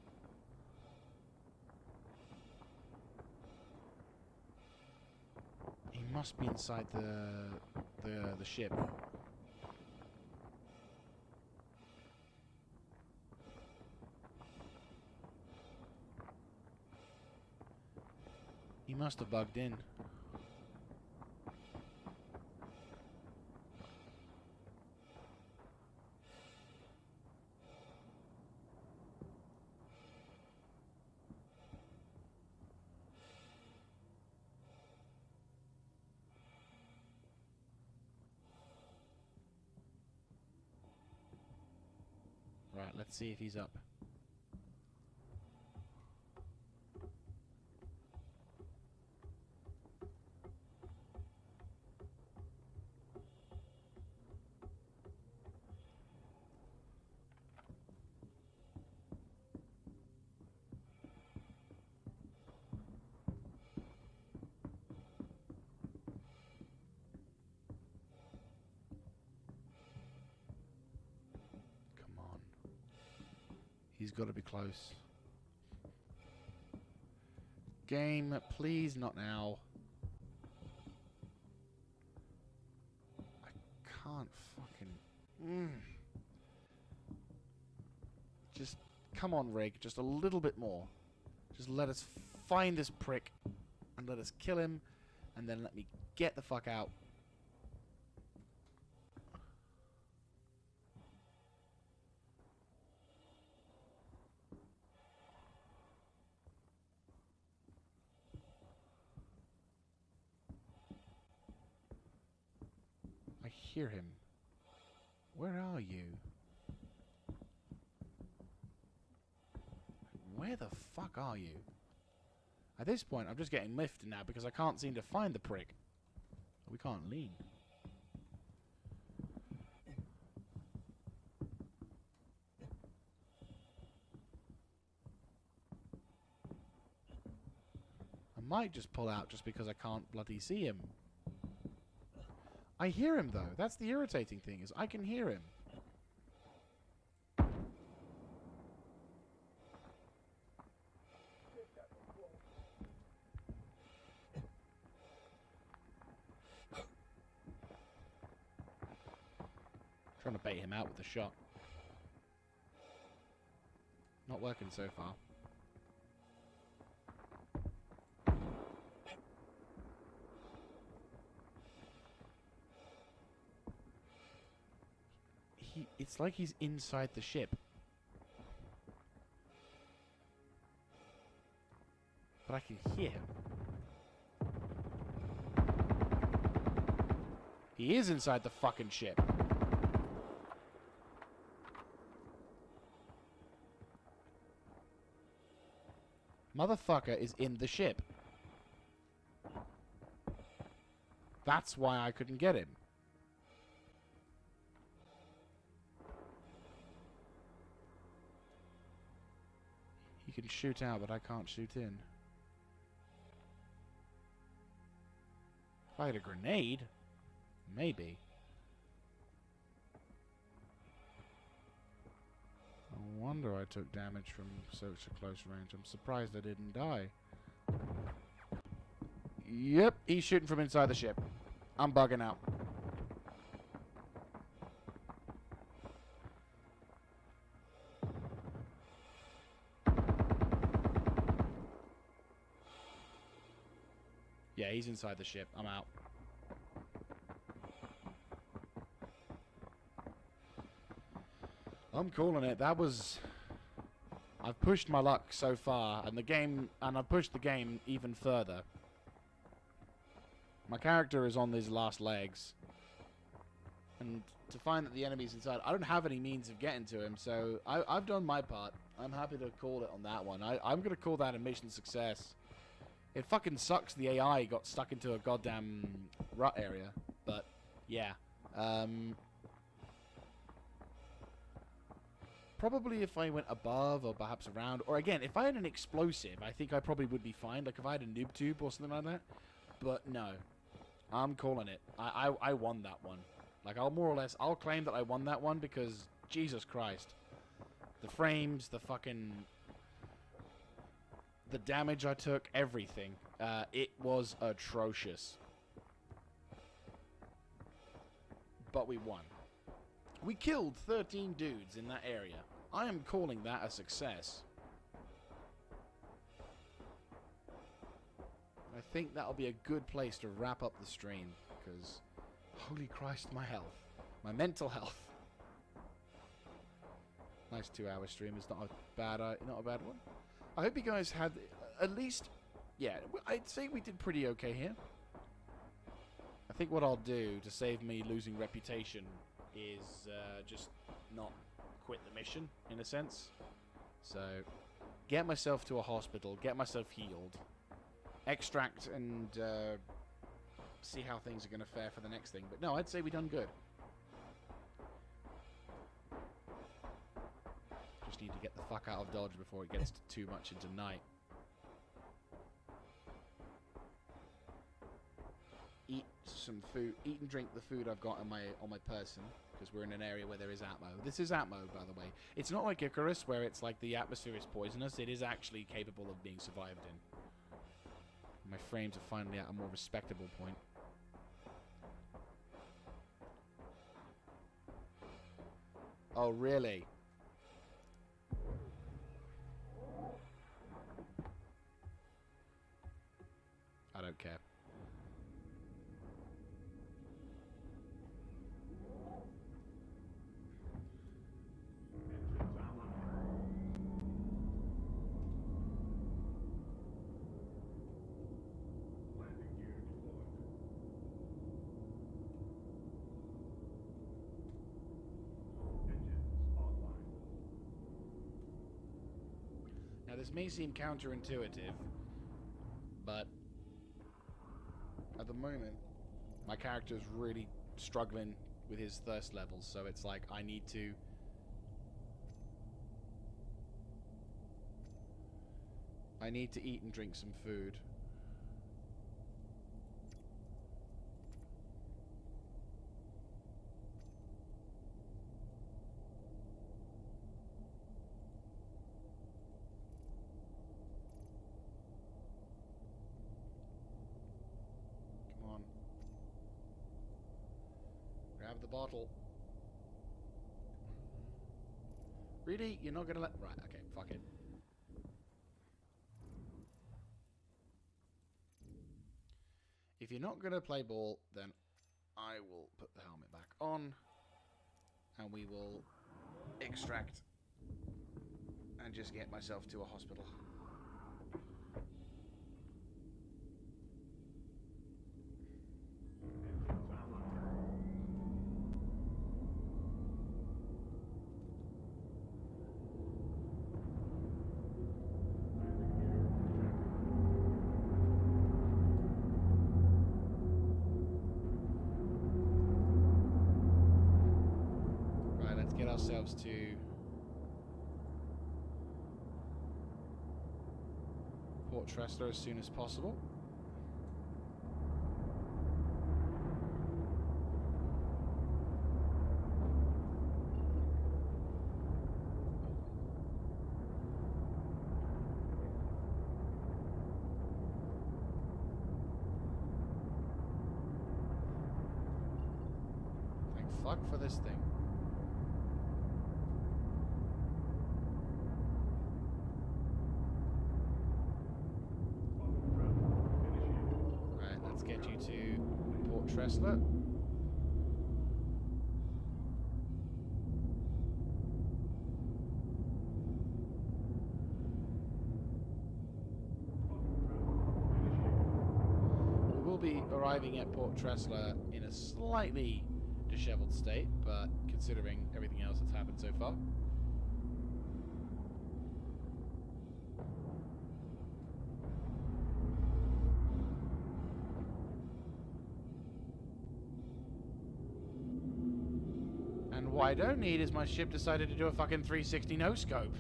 He must be inside the ship. He must have bugged in. Right. Right, let's see if he's up. Come on. He's got to be close. Game, please not now. I can't fucking... Just, come on, Rig. Just a little bit more. Just let us find this prick. And let us kill him. And then let me get the fuck out. I hear him. Where are you? Where the fuck are you? At this point, I'm just getting miffed now because I can't seem to find the prick. We can't lean. I might just pull out just because I can't bloody see him. I hear him though. That's the irritating thing, is I can hear him. Trying to bait him out with a shot. Not working so far. It's like he's inside the ship. But I can hear him. He is inside the fucking ship. Motherfucker is in the ship. That's why I couldn't get him. He can shoot out, but I can't shoot in. If I had a grenade, maybe. No wonder I took damage from such a close range. I'm surprised I didn't die. Yep, he's shooting from inside the ship. I'm bugging out. Yeah, he's inside the ship. I'm out. I'm calling it. That was... I've pushed my luck so far, and I've pushed the game even further. My character is on these last legs. And to find that the enemy's inside, I don't have any means of getting to him, so I've done my part. I'm happy to call it on that one. I'm going to call that a mission success. It fucking sucks the AI got stuck into a goddamn rut area. But, yeah. Probably if I went above or perhaps around. Or again, if I had an explosive, I think I probably would be fine. Like if I had a noob tube or something like that. But no. I'm calling it. I won that one. Like I'll claim that I won that one because Jesus Christ. The frames, the fucking... The damage I took, everything. It was atrocious. But we won. We killed 13 dudes in that area. I am calling that a success. I think that'll be a good place to wrap up the stream, because holy Christ, my health. My mental health. Nice 2-hour stream. It's not a bad one. I hope you guys had at least... Yeah, I'd say we did pretty okay here. I think what I'll do to save me losing reputation is just not quit the mission, in a sense. So, get myself to a hospital, get myself healed, extract, and see how things are going to fare for the next thing. But no, I'd say we done good. Just need to get the fuck out of Dodge before it gets too much into night. Eat some food. Eat and drink the food I've got on my person, because we're in an area where there is atmo. This is atmo, by the way. It's not like Icarus, where it's like the atmosphere is poisonous. It is actually capable of being survived in. My frames are finally at a more respectable point. Oh, really? I don't care. Now, this may seem counterintuitive, but at the moment, my character is really struggling with his thirst levels, so it's like I need to eat and drink some food. Grab the bottle. Really? You're not gonna let... Right, okay, fuck it. If you're not gonna play ball, then I will put the helmet back on. And we will extract and just get myself to a hospital. Get ourselves to Port Tressler as soon as possible. Thank fuck for this thing. Get you to Port Tressler. We will be arriving at Port Tressler in a slightly disheveled state, but considering everything else that's happened so far. What I don't need is my ship decided to do a fucking 360 no-scope.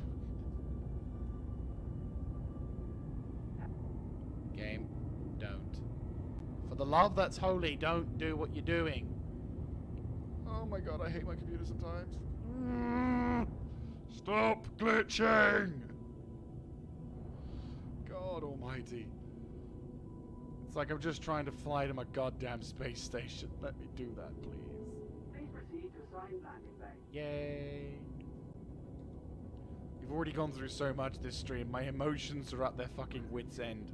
Game, don't. For the love that's holy, don't do what you're doing. Oh my god, I hate my computer sometimes. Stop glitching! God almighty. It's like I'm just trying to fly to my goddamn space station. Let me do that, please. Yay! We've already gone through so much this stream. My emotions are at their fucking wits' end.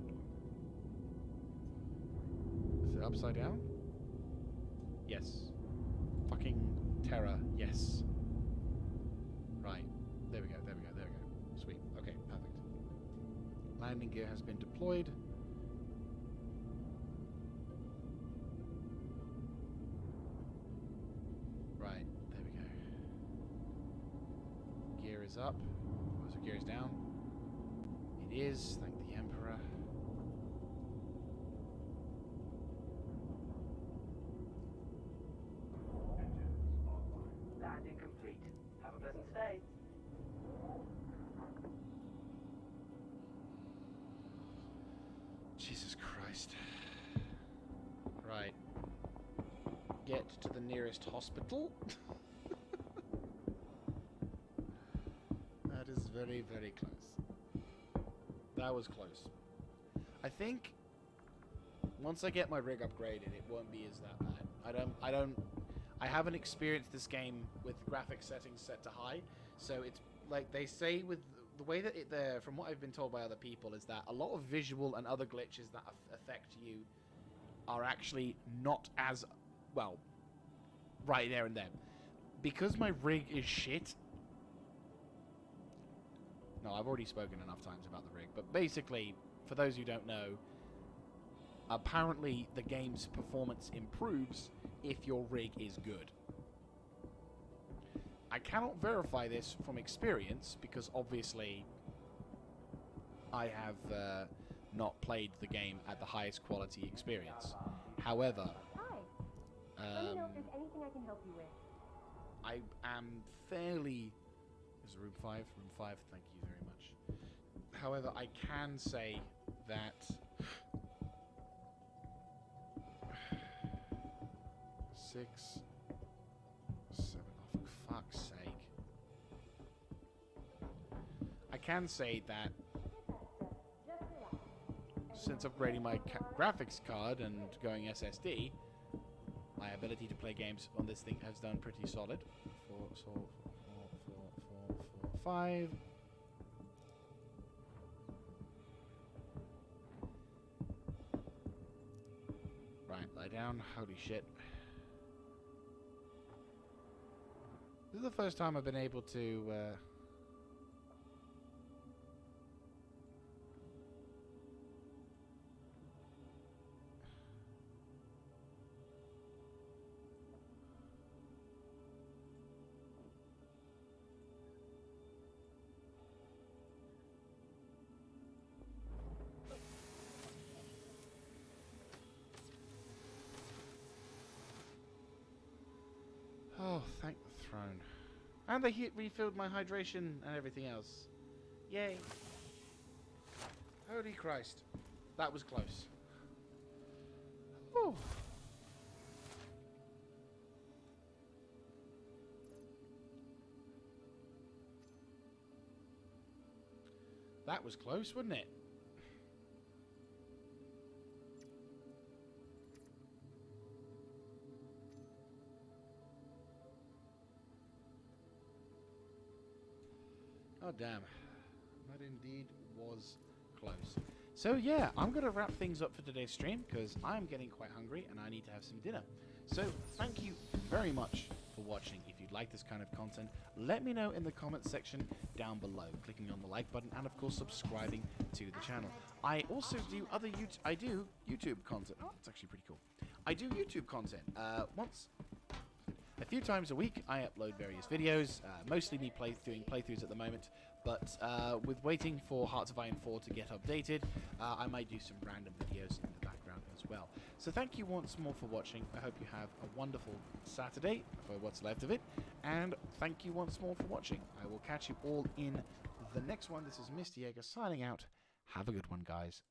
Is it upside down? Yes. Fucking terror. Yes. Right. There we go. There we go. There we go. Sweet. Okay. Perfect. Landing gear has been deployed. Right, there we go. up. So gear is down. It is. Thank the Emperor. Landing complete. Have a pleasant stay. Jesus Christ. Right. Get to the nearest hospital. That is very, very close. That was close. I think once I get my rig upgraded, it won't be as that bad. I haven't experienced this game with graphics settings set to high, so it's like they say with the way that it there, from what I've been told by other people, is that a lot of visual and other glitches that affect you are actually not as well right there and then. Because my rig is shit. No, I've already spoken enough times about the rig, but basically, for those who don't know, apparently the game's performance improves if your rig is good. I cannot verify this from experience because obviously I have not played the game at the highest quality experience. However, Hi. Let me know if there's anything I can help you with. I am fairly... Is room 5? Room 5, thank you very much. However, I can say that... 6, 7, oh for fuck's sake. I can say that since upgrading my graphics card and going SSD, my ability to play games on this thing has done pretty solid. 4, 5. Right, lie down. Holy shit. This is the first time I've been able to... Oh, thank the throne. And they refilled my hydration and everything else. Yay. Holy Christ. That was close. Whew. That was close, wasn't it? Oh, damn. That indeed was close. So, yeah, I'm going to wrap things up for today's stream because I'm getting quite hungry and I need to have some dinner. So, thank you very much for watching. If you'd like this kind of content, let me know in the comments section down below, clicking on the like button and, of course, subscribing to the channel. I also do other YouTube content. Oh, it's actually pretty cool. I do YouTube content a few times a week. I upload various videos, mostly me doing playthroughs at the moment, but with waiting for Hearts of Iron 4 to get updated, I might do some random videos in the background as well. So thank you once more for watching. I hope you have a wonderful Saturday, for what's left of it, and thank you once more for watching. I will catch you all in the next one. This is Mr. Jaeger signing out. Have a good one, guys.